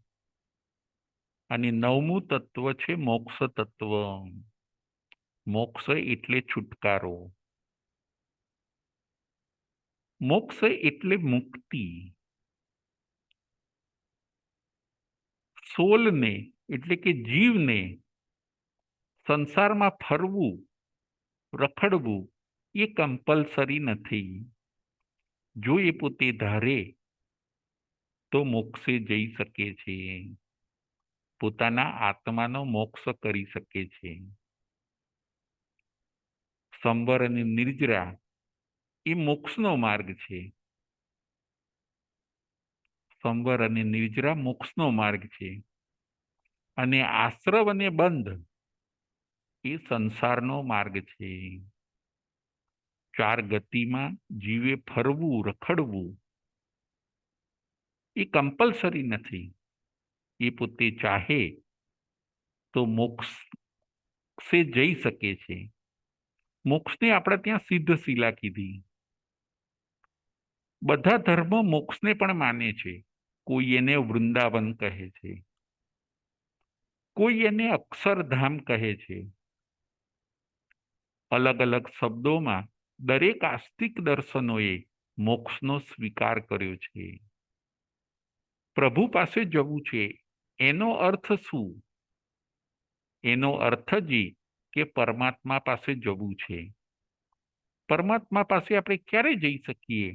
અને નવમું તત્વ છે મોક્ષ તત્વ. મોક્ષ એટલે છુટકારો. મોક્ષ એટલે મુક્તિ. સોલને એટલે કે જીવને સંસારમાં ફરવું, રખડવું એ કમ્પલસરી નથી. જો એ પોતે ધારે તો મોક્ષે જઈ શકે છે, પોતાના આત્માનો મોક્ષ કરી શકે છે. સંવર અને નિર્જરા એ મોક્ષનો માર્ગ છે. સંવર અને નિર્જરા મોક્ષનો માર્ગ છે અને આશ્રવ અને બંધ એ સંસારનો માર્ગ છે. 4 ગતિમાં જીવે ફરવું, રખડવું એ કમ્પલસરી નથી. એ પોતે ચાહે તો મોક્ષે જઈ શકે છે. મોક્ષને આપણે ત્યાં સિદ્ધ શિલા કીધી. બધા ધર્મ મોક્ષને પણ માને છે. કોઈ એને વૃંદાવન કહે છે, કોઈ એને અક્ષરધામ કહે છે. અલગ અલગ શબ્દોમાં દરેક આસ્તિક દર્શનોએ મોક્ષનો સ્વીકાર કર્યો છે. પ્રભુ પાસે જવું છે એનો અર્થ શું? એનો અર્થ જ કે પરમાત્મા પાસે જવું છે. પરમાત્મા પાસે આપણે ક્યારે જઈ શકીએ?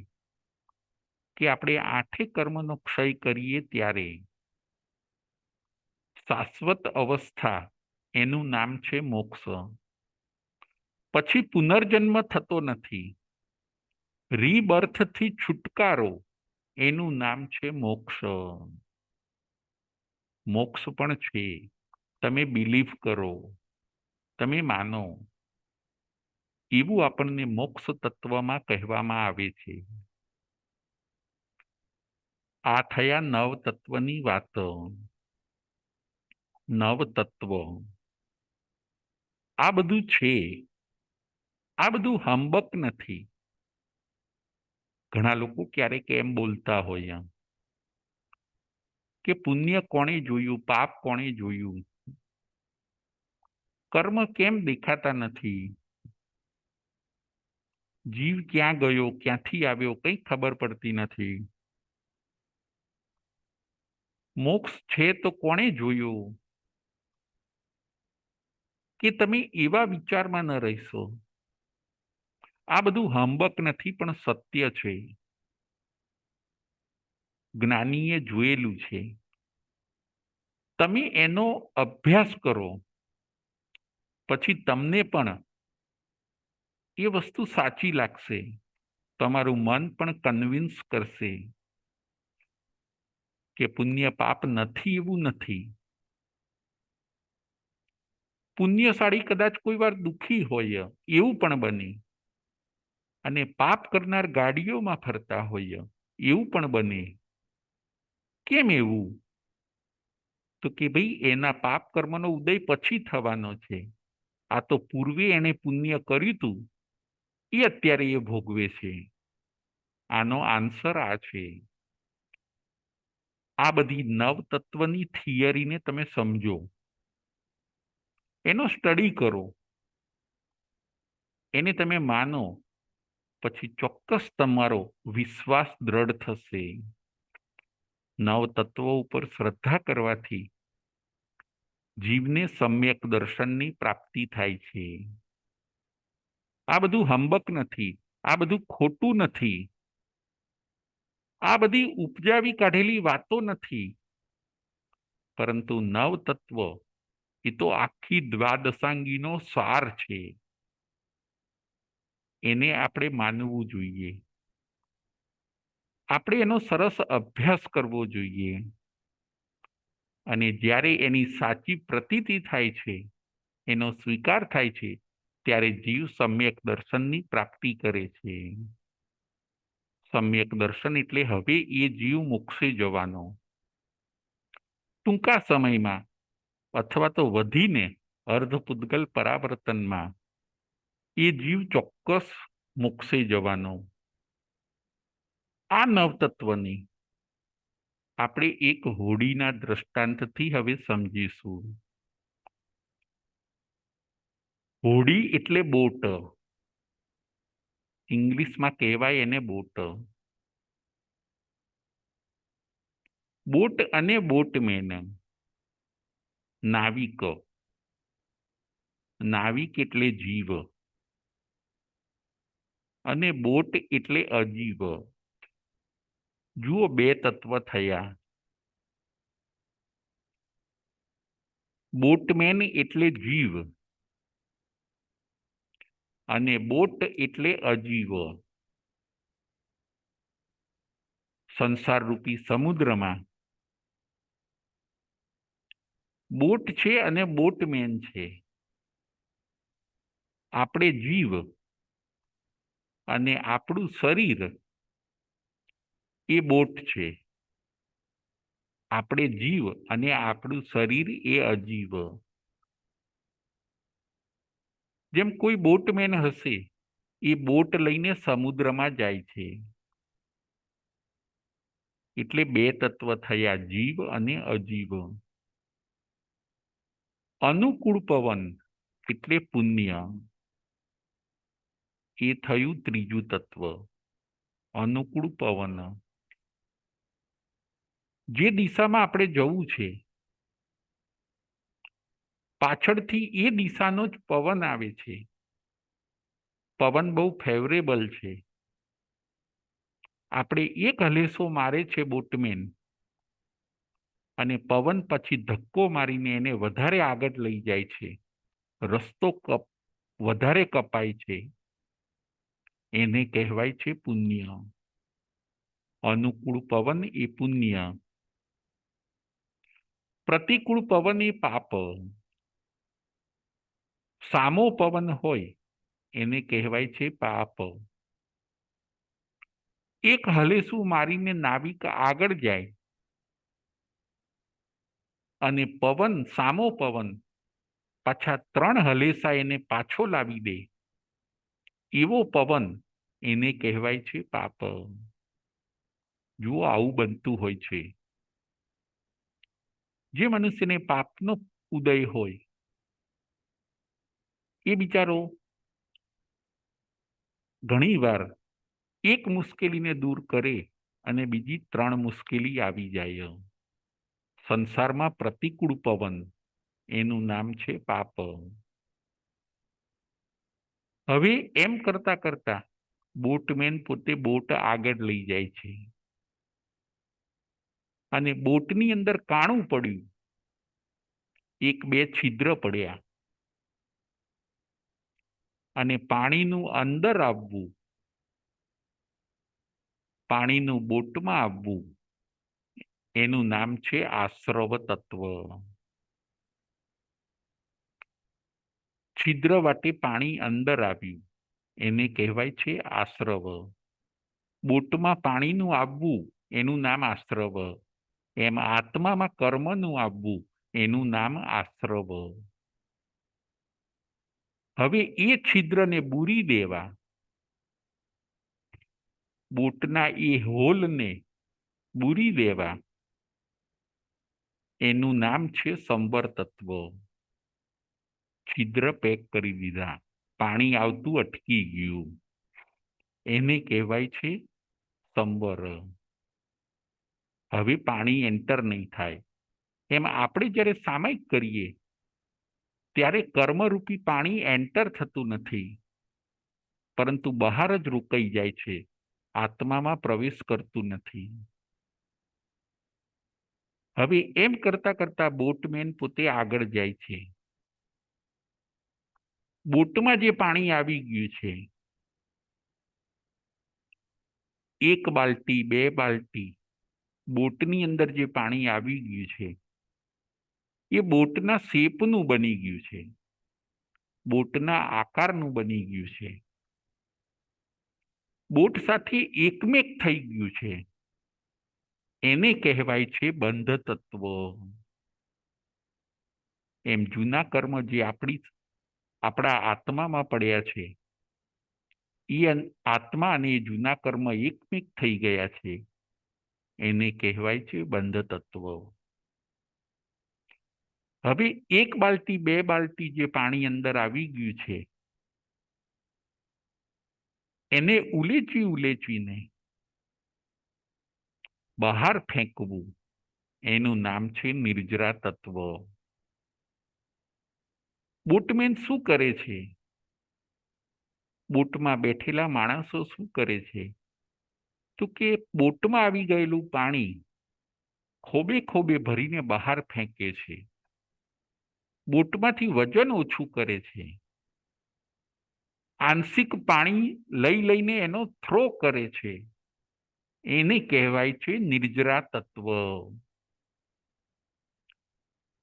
કે આપણે 8 કર્મનો ક્ષય કરીએ ત્યારે. શાશ્વત અવસ્થા એનું નામ છે મોક્ષ. પછી પુનર્જન્મ થતો નથી. રીબર્થથી છુટકારો એનું નામ છે મોક્ષ. મોક્ષ પણ છે. તમે બિલીવ કરો, તમે માનો, એવું આપણને મોક્ષ તત્વમાં કહેવામાં આવે છે. આ થયા 9 તત્વની વાતો. 9 તત્વ આ બધું છે. આ બધું હંબક નથી. ઘણા લોકો ક્યારેક એમ બોલતા હોય કે પુણ્ય કોણે જોયું, પાપ કોણે જોયું, કર્મ કેમ દેખાતા નથી, જીવ ક્યાં ગયો, ક્યાંથી આવ્યો, કંઈ ખબર પડતી નથી. મોક્ષ છે તો કોણે જોયું? કે તમે એવા વિચારમાં ન રહેશો. આ બધું હંબક નથી પણ સત્ય છે. જ્ઞાનીએ જોયેલું છે. તમે એનો અભ્યાસ કરો પછી તમને પણ એ વસ્તુ સાચી લાગશે. તમારું મન પણ કન્વિન્સ કરશે કે પુણ્ય પાપ નથી એવું નથી. પુણ્યશાળી કદાચ કોઈ વાર દુઃખી હોય એવું પણ બને, અને પાપ કરનાર ગાડીઓમાં ફરતા હોય એવું પણ બને. કેમ એવું? તો કે ભાઈ એના પાપ કર્મનો ઉદય પછી થવાનો છે. આ તો પૂર્વે એને પુણ્ય કર્યું હતું, એ અત્યારે એ ભોગવે છે. આનો આન્સર આ છે. આ બધી નવતત્વની થિયરીને તમે સમજો, એનો સ્ટડી કરો, એને તમે માનો, પછી ચોક્કસ તમારો વિશ્વાસ દ્રઢ થશે. નવતત્વો ઉપર શ્રદ્ધા કરવાથી જીવને સમ્યક દર્શનની પ્રાપ્તિ થાય છે. આ બધું હંબક નથી, આ બધું ખોટું નથી, આ બધી ઉપજાવી કાઢેલી વાતો નથી, પરંતુ નવતત્વ એ તો આખી દ્વાદશાંગીનો સાર છે. એને આપણે માનવું જોઈએ, આપણે એનો સરસ અભ્યાસ કરવો જોઈએ, અને જ્યારે એની સાચી પ્રતીતિ થાય છે, એનો સ્વીકાર થાય છે, ત્યારે જીવ સમ્યક દર્શનની પ્રાપ્તિ કરે છે. સમ્યક દર્શન એટલે હવે એ જીવ મોક્ષે જવાનો. ટૂંકા સમયમાં અથવા તો વધીને અર્ધપૂદગલ પરાવર્તનમાં એ જીવ ચોક્કસ મોક્ષે જવાનો. આ નવતત્વની આપણે એક હોડીના દ્રષ્ટાંતથી હવે સમજીશું. હોડી એટલે બોટ, ઇંગ્લિશમાં કહેવાય એને બોટ. બોટ અને બોટમેન, નાવિક. નાવિક એટલે જીવ અને બોટ એટલે અજીવ. જુઓ, બે તત્વ થયા. બોટમેન એટલે જીવ અને બોટ એટલે અજીવ. સંસાર રૂપી સમુદ્રમાં બોટ છે અને બોટમેન છે. આપણે જીવ અને આપણું શરીર એ બોટ છે. આપણે જીવ અને આપણું શરીર એ અજીવ. જેમ કોઈ બોટમેન હશે, એ બોટ લઈને સમુદ્રમાં જાય છે. એટલે બે તત્વ થયા, જીવ અને અજીવ. અનુકૂળ પવન એટલે પુણ્ય, એ થયું ત્રીજું તત્વ. અનુકૂળ પવન, જે દિશામાં આપણે જવું છે, પાછળથી એ દિશાનો જ પવન આવે છે. પવન બહુ ફેવરેબલ છે. આપણે એક હલેસો મારે છે બોટમેન, અને પવન પછી ધક્કો મારીને એને વધારે આગળ લઈ જાય છે. રસ્તો વધારે કપાય છે. એને કહેવાય છે પુણ્ય. અનુકૂળ પવન એ પુણ્ય, પ્રતિકૂળ પવન એ પાપ. સામો પવન હોય એને કહેવાય છે પાપ. એક હલેસું મારીને નાવિક આગળ જાય અને પવન, સામો પવન પાછા 3 હલેસા એને પાછો લાવી દે, એવો પવન એને કહેવાય છે પાપ. જુઓ, આવું બનતું હોય છે. જે મનુષ્યને પાપનો ઉદય હોય, એ બિચારો ઘણીવાર એક મુશ્કેલીને દૂર કરે અને બીજી 3 મુશ્કેલી આવી જાય. સંસારમાં પ્રતિકૂળ પવન, એનું નામ છે પાપ. હવે એમ કરતા કરતા બોટમેન પોતે બોટ આગળ લઈ જાય છે, અને બોટની અંદર કાણું પડ્યું, 1-2 છિદ્ર પડ્યા, અને પાણીનું અંદર આવવું, પાણીનું બોટમાં આવવું, એનું નામ છે આશ્રવ તત્વ. છિદ્ર વાટે પાણી અંદર આવ્યું, એને કહેવાય છે આશ્રવ. બોટમાં પાણીનું આવવું, એનું નામ આશ્રવ. એમ આત્મામાં કર્મનું આવવું એનું નામ આશ્રવ. હવે એ છિદ્રને બૂરી દેવા, બોટના એ હોલને બૂરી દેવા, એનું નામ છે સંવર તત્વ. છિદ્ર પેક કરી દીધા, પાણી આવતું અટકી ગયું, એને કહેવાય છે સંવર. હવે પાણી એન્ટર નહીં થાય. એમ આપણે જ્યારે સામાયિક કરીએ ત્યારે કર્મરૂપી પાણી એન્ટર થતું નથી, પરંતુ બહાર જ રોકાઈ જાય છે, આત્મામાં પ્રવેશ કરતું નથી. હવે એમ કરતા કરતા બોટમેન પોતે આગળ જાય છે. બોટમાં જે પાણી આવી ગયું છે, 1 બાલટી 2 બાલટી બોટની અંદર જે પાણી આવી ગયું છે એ બોટના શેપનું બની ગયું છે, બોટના આકારનું બની ગયું છે, બોટ સાથે એકમેક થઈ ગયું છે. એને કહેવાય છે બંધ તત્વ. એમ જૂના કર્મ જે આપણા આત્મામાં પડ્યા છે, એ આત્મા અને જૂના કર્મ એકમેક થઈ ગયા છે, એને કહેવાય છે બંધ તત્વ. હવે 1 બાલટી 2 બાલટી જે પાણી અંદર આવી ગયું છે એને ઉલેચીને બહાર ફેંકવું, એનું નામ છે નિર્જરા તત્વ. બોટમેન શું કરે છે? બોટમાં બેઠેલા માણસો શું કરે છે? તો કે બોટમાં આવી ગયેલું પાણી ખોબે ખોબે ભરીને બહાર ફેંકે છે, બોટમાંથી વજન ઓછું કરે છે, આંશિક પાણી લઈને એનો થ્રો કરે છે, એને કહેવાય છે નિર્જરા તત્વ.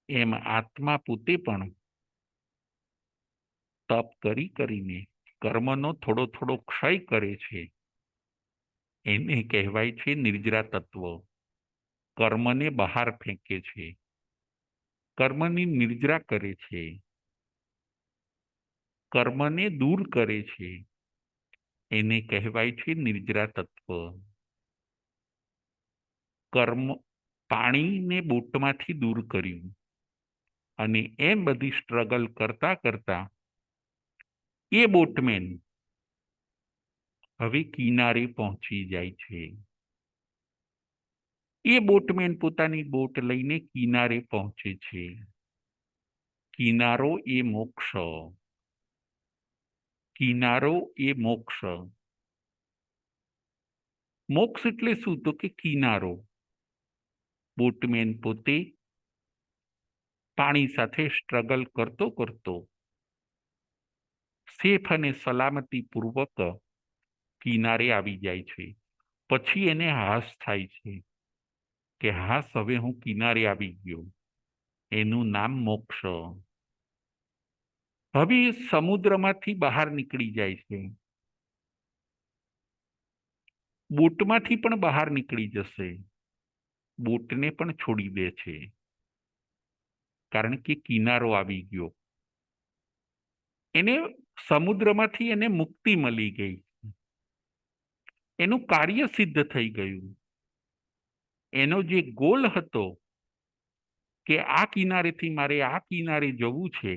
એમ આત્મા પોતે પણ તપ કરીને કર્મનો થોડો થોડો ક્ષય કરે છે, એને કહેવાય છે નિર્જરા તત્વ. કર્મને બહાર ફેંકે છે, કર્મની નિર્જરા કરે છે, કર્મને દૂર કરે છે, એને કહેવાય છે નિર્જરા તત્વ. કર્મ પાણીને બોટમાંથી દૂર કર્યું અને એમ બધી સ્ટ્રગલ કરતા કરતા એ બોટમેન હવે કિનારે પહોંચી જાય છે. એ બોટમેન પોતાની બોટ લઈને કિનારે પહોંચે છે. કિનારો એ મોક્ષ. કિનારો એ મોક્ષ. મોક્ષ એટલે શું? તો કે કિનારો. બોટમેન પોતે પાણી સાથે સ્ટ્રગલ કરતો કરતો સેફ અને સલામતી પૂર્વક કિનારે આવી જાય છે. પછી એને હાસ થાય છે કે હાસ, હવે હું કિનારે આવી ગયો. એનું નામ મોક્ષ. હવે સમુદ્રમાંથી બહાર નીકળી જાય છે, બોટમાંથી પણ બહાર નીકળી જશે, બોટને પણ છોડી દે છે, કારણ કે કિનારો આવી ગયો. એને સમુદ્રમાંથી એને મુક્તિ મળી ગઈ, એનું કાર્ય સિદ્ધ થઈ ગયું. એનો જે ગોલ હતો કે આ કિનારેથી મારે આ કિનારે જવું છે,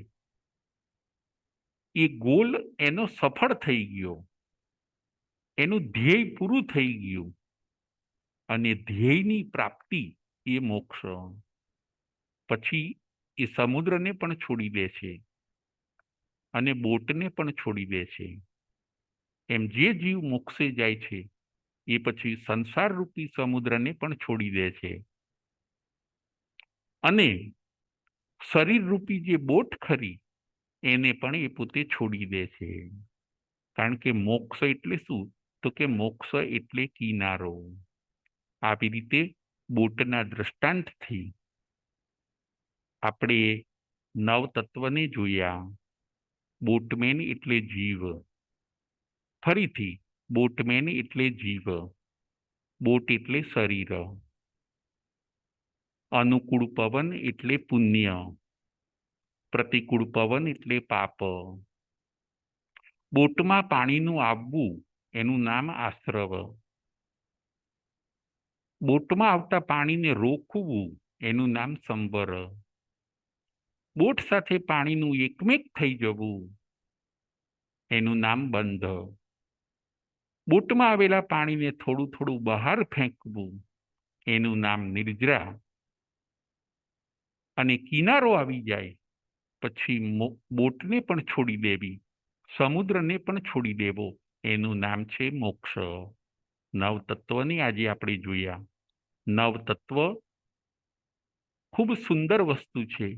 એ ગોલ એનો સફળ થઈ ગયો, એનું ધ્યેય પૂરું થઈ ગયું. અને ધ્યેયની પ્રાપ્તિ એ મોક્ષ. પછી એ સમુદ્રને પણ છોડી દે છે અને બોટને પણ છોડી દે છે. એમ જે જીવ મોક્ષે જાય છે એ પછી સંસાર રૂપી સમુદ્રને પણ છોડી દે છે અને શરીર રૂપી જે બોટ ખરી એને પણ એ પોતે છોડી દે છે. કારણ કે મોક્ષ એટલે શું? તો કે મોક્ષ એટલે કિનારો. આવી રીતે બોટના દ્રષ્ટાંતથી આપણે 9 તત્વને જોયા. બોટમેન એટલે જીવ. ફરીથી, બોટમેન એટલે જીવ, બોટ એટલે શરીર. અનુકૂળ પવન એટલે પુણ્ય, પ્રતિકૂળ પવન એટલે પાપ. બોટમાં પાણીનું આવવું એનું નામ આશ્રવ. બોટમાં આવતા પાણીને રોકવું એનું નામ સંવર. બોટ સાથે પાણીનું એકમેક થઈ જવું એનું નામ બંધ. બોટમાં આવેલા પાણીને થોડું થોડું બહાર ફેંકવું એનું નામ નિર્જરા. અને કિનારો આવી જાય પછી બોટને પણ છોડી દેવી, સમુદ્રને પણ છોડી દેવો એનું નામ છે મોક્ષ. નવ તત્વની આજે આપણે જોયા. નવ તત્વ ખૂબ સુંદર વસ્તુ છે.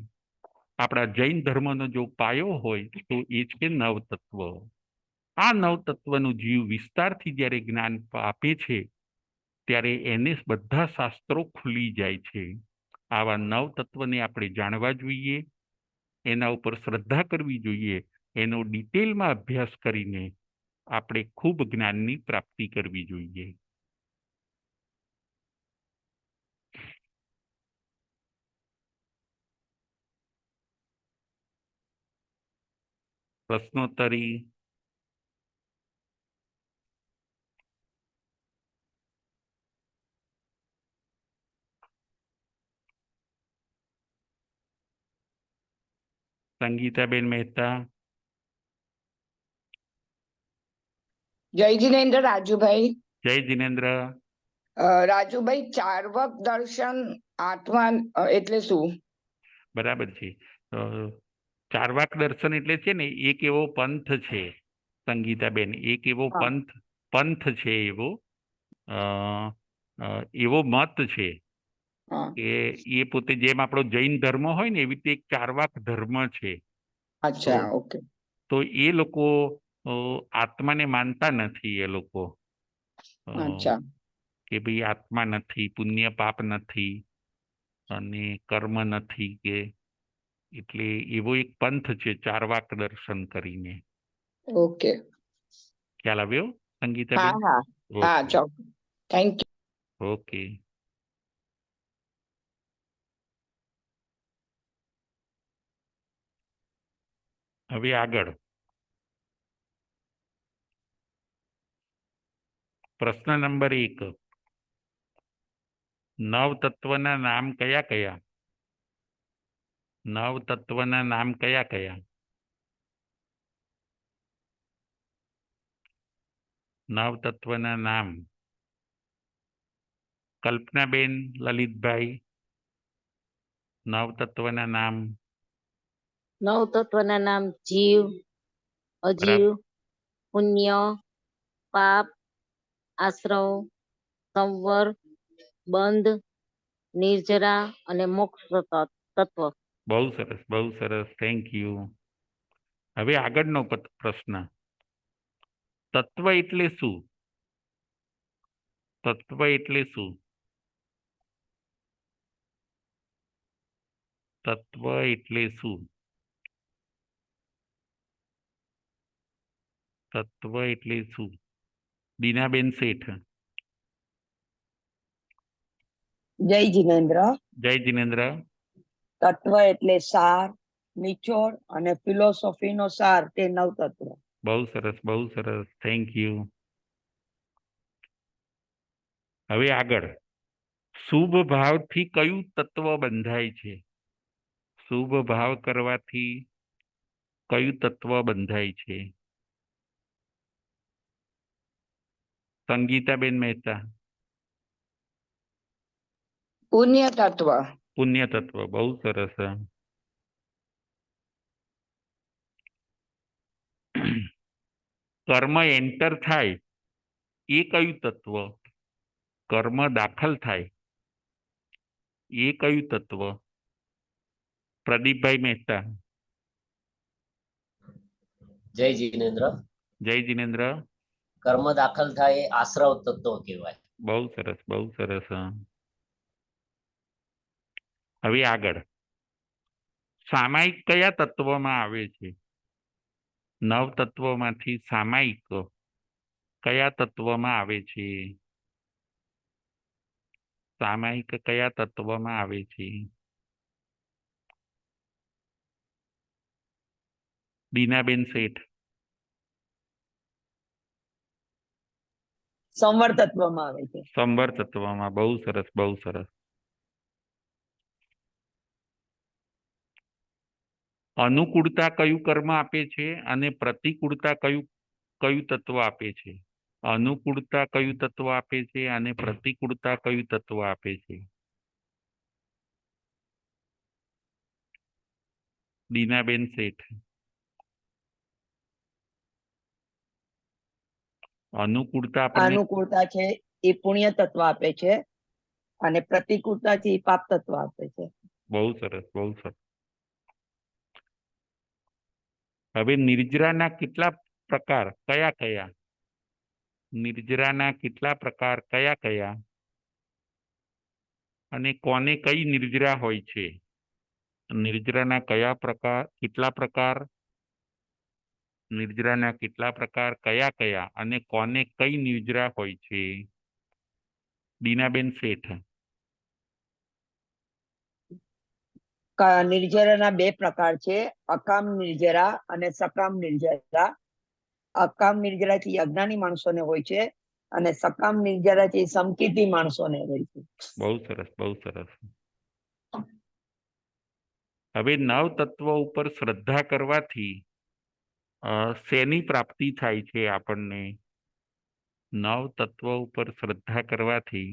આપણા જૈન ધર્મનો જો પાયો હોય તો એ છે નવ તત્વ. આ નવ તત્વનું જીવ વિસ્તારથી જ્યારે જ્ઞાન આપે છે ત્યારે એને બધા શાસ્ત્રો ખુલી જાય છે. આવા નવ તત્વને આપણે જાણવા જોઈએ, એના ઉપર શ્રદ્ધા કરવી જોઈએ, એનો ડિટેલમાં અભ્યાસ કરીને આપણે ખૂબ જ્ઞાનની પ્રાપ્તિ કરવી જોઈએ. પ્રશ્નોત્તરી. સંગીતાબેન મહેતા. જય જીનેન્દ્ર રાજુભાઈ. જય જીનેન્દ્ર. રાજુભાઈ, ચાર્વક દર્શન આત્મા એટલે શું? બરાબર છે. ચાર્વાક દર્શન એટલે છે ને એક એવો પંથ છે સંગીતાબેન, એક એવો પંથ છે, એવો મત છે કે એ પોતે જેમ આપણો જૈન ધર્મ હોય ને એવી રીતે એક ચાર્વાક ધર્મ છે. અચ્છા, ઓકે. તો એ લોકો આત્માને માનતા નથી. એ લોકો અચ્છા. કે ભાઈ આત્મા નથી, પુણ્ય પાપ નથી અને કર્મ નથી, કે એટલે એવો એક પંથ છે ચાર્વાક દર્શન કરીને. ઓકે. ખ્યાલ આવ્યો સંગીતાબેન? હા હા હા, ચોક્કસ. Thank you. ઓકે. હવે આગળ પ્રશ્ન નંબર 1. નવ તત્વના નામ કયા કયા? નવ તત્વના નામ કયા કયા? નવ તત્વના નામ. કલ્પનાબેન, લલિતભાઈ, નવ તત્વના નામ. નવ તત્વના નામ જીવ, અજીવ, પુણ્ય, પાપ, આશ્રવ, સંવર, બંધ, નિર્જરા અને મોક્ષ તત્વ. બહુ સરસ, બહુ સરસ. Thank you. હવે આગળનો પ્રશ્ન. તત્વ એટલે શું? તત્વ એટલે શું? તત્વ એટલે શું? તત્વ એટલે શું? દીનાબેન શેઠ. જય જીનેન્દ્ર. જય જીનેન્દ્ર. તત્વ એટલે સાર, નિચોડ અને ફિલોસોફીનો સાર તે નવ તત્વ. બહુ સરસ, બહુ સરસ. Thank you. હવે આગળ. શુભ ભાવથી કયું તત્વ બંધાય છે? શુભ ભાવ કરવાથી કયું તત્વ બંધાય છે? સંગીતાબેન મહેતા. પુણ્ય તત્વ. પુણ્ય તત્વ. બહુ સરસ. કર્મ એન્ટર થાય એ કયું તત્વ? કર્મ દાખલ થાય એ કયું તત્વ? પ્રદીપભાઈ મહેતા. જય જીનેન્દ્ર. જય જીનેન્દ્ર. કર્મ દાખલ થાય એ આશ્રવ તત્વ કહેવાય. બહુ સરસ, બહુ સરસ. હવે આગળ. સામાયિક કયા તત્વમાં આવે છે? નવ તત્વમાંથી સામાયિક કયા તત્વમાં આવે છે? સામાયિક કયા તત્વમાં આવે છે? દીનાબેન શેઠ. સંવર તત્વમાં આવે છે. સંવર તત્વમાં. બહુ સરસ, બહુ સરસ. અનુકૂળતા કયું કર્મ આપે છે અને પ્રતિકૂળતા કયું તત્વ આપે છે? અનુકૂળતા કયું તત્વ આપે છે અને પ્રતિકૂળતા કયું તત્વ આપે છે? દીનાબેન શેઠ. અનુકૂળતા આપણને અનુકૂળતા છે એ પુણ્ય તત્વ આપે છે અને પ્રતિકૂળતા છે એ પાપ તત્વ આપે છે. બહુ સરસ, બહુ સરસ. હવે નિર્જરાના કેટલા પ્રકાર કયા કયા? નિર્જરાના કેટલા પ્રકાર કયા કયા? અને કોને કઈ નિર્જરા હોય છે? નિર્જરાના કયા પ્રકાર, કેટલા પ્રકાર? નિર્જરાના કેટલા પ્રકાર કયા કયા અને કોને કઈ નિર્જરા હોય છે? દીનાબેન શેઠ. નિર્જરાના બે પ્રકાર છે, અકામ નિર્જરા અને સકામ નિર્જરા. અકામ નિર્જરા થી અજ્ઞાની માણસોને હોય છે અને સકામ નિર્જરા થી સમકીર્તિ માણસોને હોય છે. બહુ સરસ, બહુ સરસ. હવે નવ તત્વ ઉપર શ્રદ્ધા કરવાથી શેની પ્રાપ્તિ થાય છે આપણને? નવ તત્વ ઉપર શ્રદ્ધા કરવાથી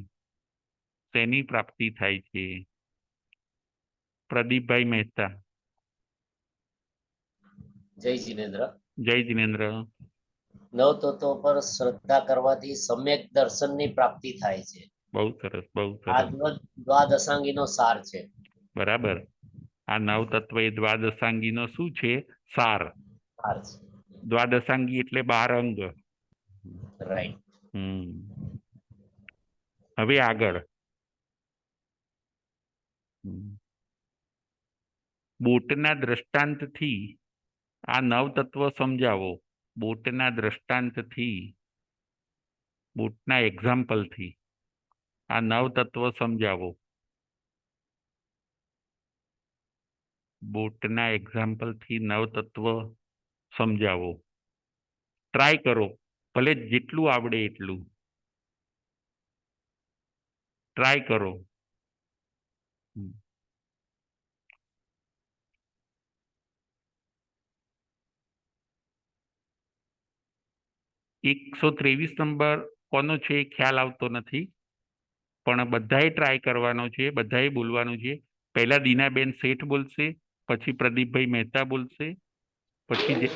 શેની પ્રાપ્તિ થાય છે? પ્રદીપભાઈ મહેતા. જય જિનેન્દ્ર. જય જિનેન્દ્ર. નવ તત્વો પર શ્રદ્ધા કરવાથી સમ્યક દર્શનની પ્રાપ્તિ થાય છે. બહુ સરસ, બહુ આ સરસ. દ્વાદશાંગીનો સાર છે. બરાબર. આ નવ તત્વ એ દ્વાદશાંગીનો શું છે? સાર. સાર છે. દ્વાદશાંગી એટલે 12 અંગ. રાઈટ. હવે આગળ બોટના દ્રષ્ટાંતથી આ નવ તત્વ સમજાવો. બોટના દ્રષ્ટાંતથી, બોટના એક્ઝામ્પલથી આ નવ તત્વ સમજાવો. બોટના એક્ઝામ્પલથી નવ તત્વ સમજાવો. ટ્રાય કરો, ભલે જેટલું આવડે એટલું ટ્રાય કરો. 123 નંબર કોનો છે એ ખ્યાલ આવતો નથી, પણ બધાએ ટ્રાય કરવાનો છે, બધાએ બોલવાનું છે. પહેલા દીનાબેન શેઠ બોલશે, પછી પ્રદીપભાઈ મહેતા બોલશે, પછી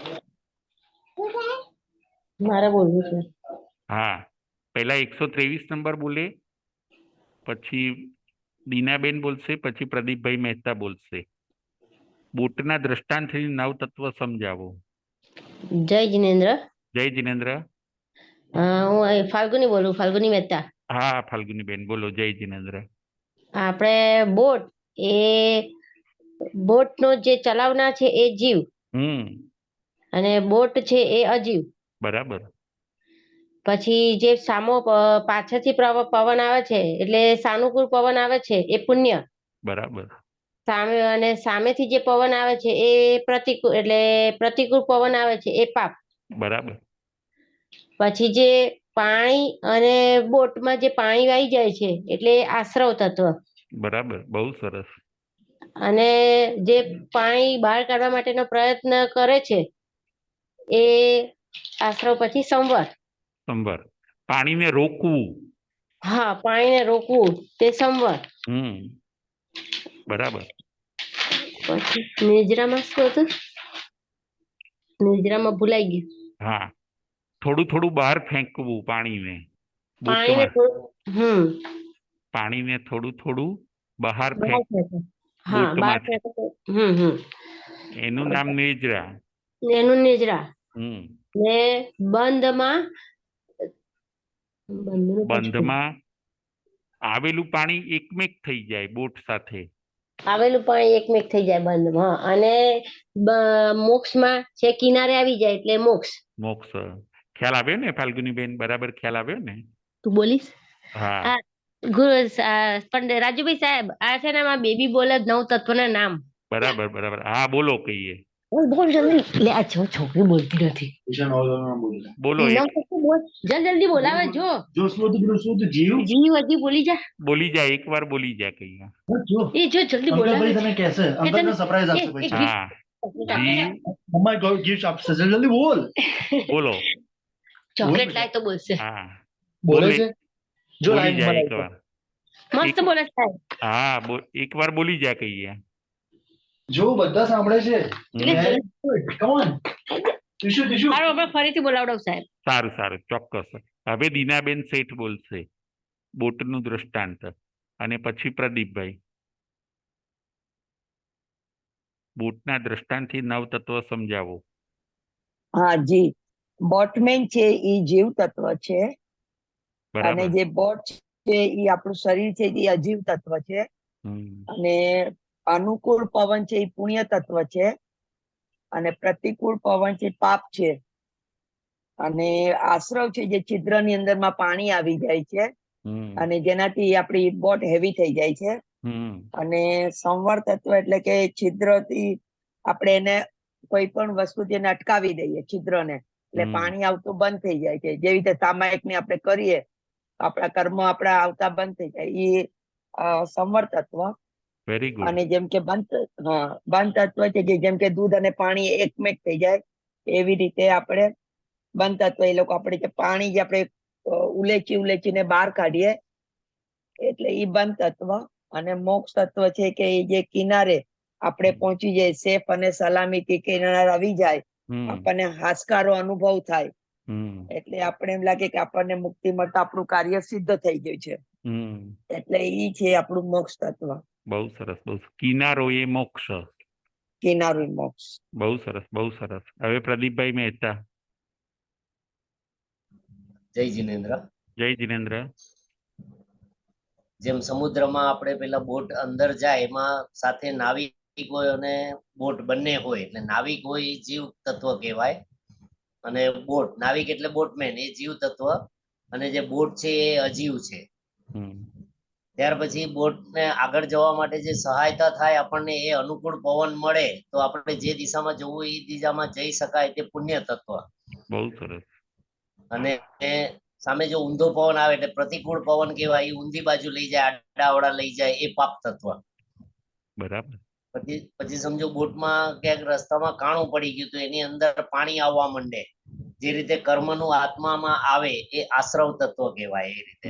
મારે બોલવું છે. હા, પહેલા 123 નંબર બોલે, પછી દીનાબેન બોલશે, પછી પ્રદીપભાઈ મહેતા બોલશે. બોટના દ્રષ્ટાંતથી નવ તત્વ સમજાવો. જય જિનેન્દ્ર. જય જિનેન્દ્ર. હું ફાલ્ગુની બોલું, ફાલ્ગુની મહેતા. હા, ફાલ્ગુનીબેન બોલો. જય જિનેન્દ્ર. આપણે બોટ એ બોટનો જે ચલાવનાર છે એ જીવ અને બોટ છે એ અજીવ. બરાબર. પછી જે સામો પાછળથી પવન આવે છે એટલે સાનુકૂળ પવન આવે છે એ પુણ્ય. બરાબર. સામે અને સામેથી જે પવન આવે છે એ પ્રતિકૂળ, એટલે પ્રતિકૂળ પવન આવે છે એ પાપ. બરાબર. પછી જે પાણી અને બોટમાં જે પાણી આવી જાય છે એટલે આશ્રવ તત્વ. બરાબર, બહુ સરસ. અને જે પાણી બહાર કાઢવા માટેનો પ્રયત્ન કરે છે એ આશ્રવ. પછી સંવર. સંવર, પાણીને રોકવું. હા, પાણીને રોકવું તે સંવર. બરાબર. પછી નિજરામાં શું હતું? નિજરામાં ભૂલાઈ ગયું. હા, થોડું થોડું બહાર ફેંકવું પાણીને. પાણીને બોટમાં પાણીને થોડું થોડું બહાર હા, બહાર ફેંકો. એનું નામ નિજરા. એનું નિજરા. ને બંધમાં આવેલું પાણી એકમેક થઈ જાય બોટ સાથે. આવેલું પાણી એકમેક થઈ જાય બંધમાં. અને મોક્ષમાં છે કિનારે આવી જાય એટલે મોક્ષ. મોક્ષ. ખ્યાલ આવ્યો ને ફાલ્ગુનીબેન? બરાબર ખ્યાલ આવ્યો ને? તું બોલીશ? હા. પણ રાજુભાઈ સાહેબ આ છે ને આમાં બેબી બોલે 9 તત્વના નામ. બરાબર બરાબર, હા બોલો કહીએ. બોલ જલ્દી, લે આ છોકરી બોલતી નથી. બોલો જલ્દી બોલાવે જો. જીવ હજી બોલી જા. બોલી જા, એક વાર બોલી જા કહીએ. એ જો જલ્દી બોલાવે. તને કહેશે અંકલ ને સરપ્રાઈઝ આપશે પછી. હા જીવ, મમ્મા ગિફ્ટ આપશે, જલ્દી બોલ. બોલો. ચોકલેટ લાય તો બોલશે. હા બોલે છે જો બોલી લાઈન જા માં એક વાર. મસ્ત બોલે સાહેબ. હા એક વાર બોલી જા કહીએ. જો બધા સાંભળે છે. કમ ઓન ટીશ્યુ હાલો આપણે ફરીથી બોલાવડાવ સાહેબ. સારું સારું, ચોક્કસ. હવે દીનાબેન શેઠ બોલશે બોટનું દ્રષ્ટાંત, અને પછી પ્રદીપભાઈ. બોટના દ્રષ્ટાંતથી 9 તત્વ સમજાવો. હા જી, બોટમેન છે એ જીવ તત્વ છે, અને બરાબર. જે બોટ છે એ આપણું શરીર છે એ અજીવ તત્વ છે, અને અનુકૂળ પવન છે એ પુણ્ય તત્વ છે, અને પ્રતિકૂળ પવન છે પાપ છે, અને આશ્રવ છે જે છિદ્રની અંદરમાં પાણી આવી જાય છે, અને જેનાથી આપણી બોટ હેવી થઈ જાય છે, અને સંવર તત્વ એટલે કે છિદ્રથી આપણે એને કોઈ પણ વસ્તુ જેને અટકાવી દઈએ છિદ્રને, એટલે પાણી આવતું બંધ થઈ જાય છે. જેવી રીતે સામાયિક ને આપણે કરીએ આપણા કર્મ આપણા આવતા બંધ થઈ જાય, એ સંવર તત્વ. Very good. અને જેમ કે બંધ તત્વ છે કે જેમ કે દૂધ અને પાણી એકમેક થઈ જાય, એવી રીતે આપણે બંધ તત્વ એ લોકો આપણે જે પાણી જે આપણે ઉલેચીને બહાર કાઢીએ એટલે એ બંધ તત્વ. અને મોક્ષ તત્વ છે કે એ જે કિનારે આપણે પહોંચી જાય, સેફ અને સલામીથી કિનારે આવી જાય, આપણને હાશકારો અનુભવ થાય, એટલે આપણે એમ લાગે કે આપણને મુક્તિ મળતા આપણું કાર્ય સિદ્ધ થઈ ગયું છે, એટલે ઈ છે આપણું મોક્ષ તત્વ. બહુ સરસ, બહુ કિનારો એ મોક્ષ. કિનારું મોક્ષ. બહુ સરસ, બહુ સરસ. હવે પ્રદીપભાઈ મહેતા. જય જિનેન્દ્ર. જય જિનેન્દ્ર. જેમ સમુદ્રમાં આપણે પેલા બોટ અંદર જાય એમાં સાથે નાવિક હોય અને બોટ બંને હોય, એટલે નાવિક હોય એ જીવ તત્વ કહેવાય, અને બોટ નાવિક એટલે બોટમેન એ જીવ તત્વ, અને જે બોટ છે એ અજીવ છે. ત્યાર પછી બોટને આગળ જવા માટે જે સહાયતા થાય આપણને, એ અનુકૂળ પવન મળે તો આપણે જે દિશામાં જવું એ દિશામાં જઈ શકાય, તે પુણ્ય તત્વ. બહુ સરસ. અને સામે જો ઊંધો પવન આવે એટલે પ્રતિકૂળ પવન કહેવાય, એ ઊંધી બાજુ લઈ જાય, આડાવડા લઈ જાય, એ પાપ તત્વ. બરાબર. પછી સમજો બોટમાં ક્યાંક રસ્તામાં કાણું પડી ગયું તો એની અંદર પાણી આવવા માંડે, જે રીતે કર્મનું આત્મામાં આવે એ આશ્રવ તત્વ કહેવાય એ રીતે.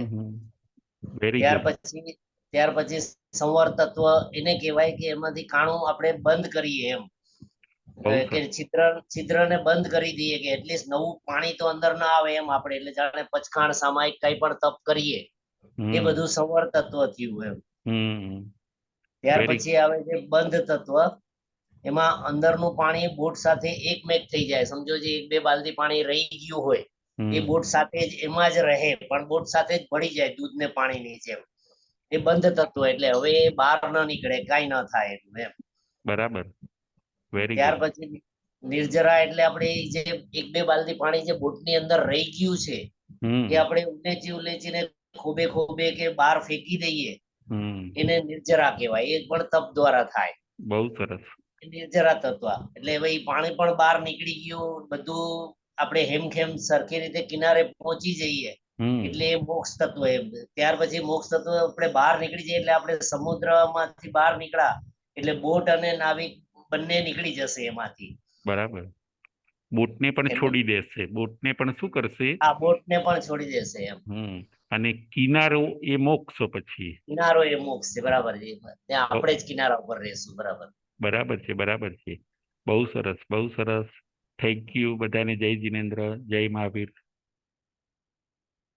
ત્યાર પછી સંવર તત્વ એને કહેવાય કે એમાંથી કાણું આપણે બંધ કરીએ, એમ કે છિદ્રને બંધ કરી દઈએ કે એટલીસ્ટ નવું પાણી તો અંદર ના આવે એમ આપણે, એટલે જાણે પચખાણ સામાયિક કઈ પણ તપ કરીએ એ બધું સંવર તત્વ થયું એમ. ત્યાર પછી આવે છે બંધ તત્વ. એમાં અંદરનું પાણી બોટ સાથે એકમેક થઈ જાય. સમજો જે 1-2 બાલદી પાણી રહી ગયું હોય એ બોટ સાથે જ એમાં જ રહે, પણ બોટ સાથે જ ભળી જાય દૂધ ને પાણીની જેમ. એ બંધ તત્વ, એટલે હવે બહાર ન નીકળે, કાંઈ ન થાય એટલું એમ. બરાબર. ત્યાર પછી નિર્જરા એટલે આપણે જે 1-2 બાલદી પાણી જે બોટની અંદર રહી ગયું છે એ આપણે ઉલેચીને ખોબે કે બહાર ફેંકી દઈએ, એને નિર્જરા કહેવાય. એ પણ તપ દ્વારા થાય. બહુ સરસ. નિર્જરા તત્વ એટલે હવે પાણી પણ બહાર નીકળી ગયું, બધું આપણે હેમખેમ સરખી રીતે કિનારે પહોંચી જઈએ એટલે એ મોક્ષ તત્વ એમ. ત્યાર પછી મોક્ષ તત્વ આપણે બહાર નીકળી જઈએ એટલે આપણે સમુદ્રમાંથી બહાર નીકળ્યા એટલે બોટ અને નાવિક બંને નીકળી જશે એમાંથી. બરાબર. બોટને પણ છોડી દેશે. બોટને પણ શું કરશે? આ બોટને પણ છોડી દેશે એમ. અને કિનારો એ મોક્ષ. પછી કિનારો એ મોક્ષ છે. બરાબર છે. ત્યાં આપણે જ કિનારા ઉપર રહેશું. બરાબર. બરાબર છે, બરાબર છે. બહુ સરસ, બહુ સરસ. થેન્ક યુ બધાને. જય જિનેન્દ્ર, જય મહાવીર.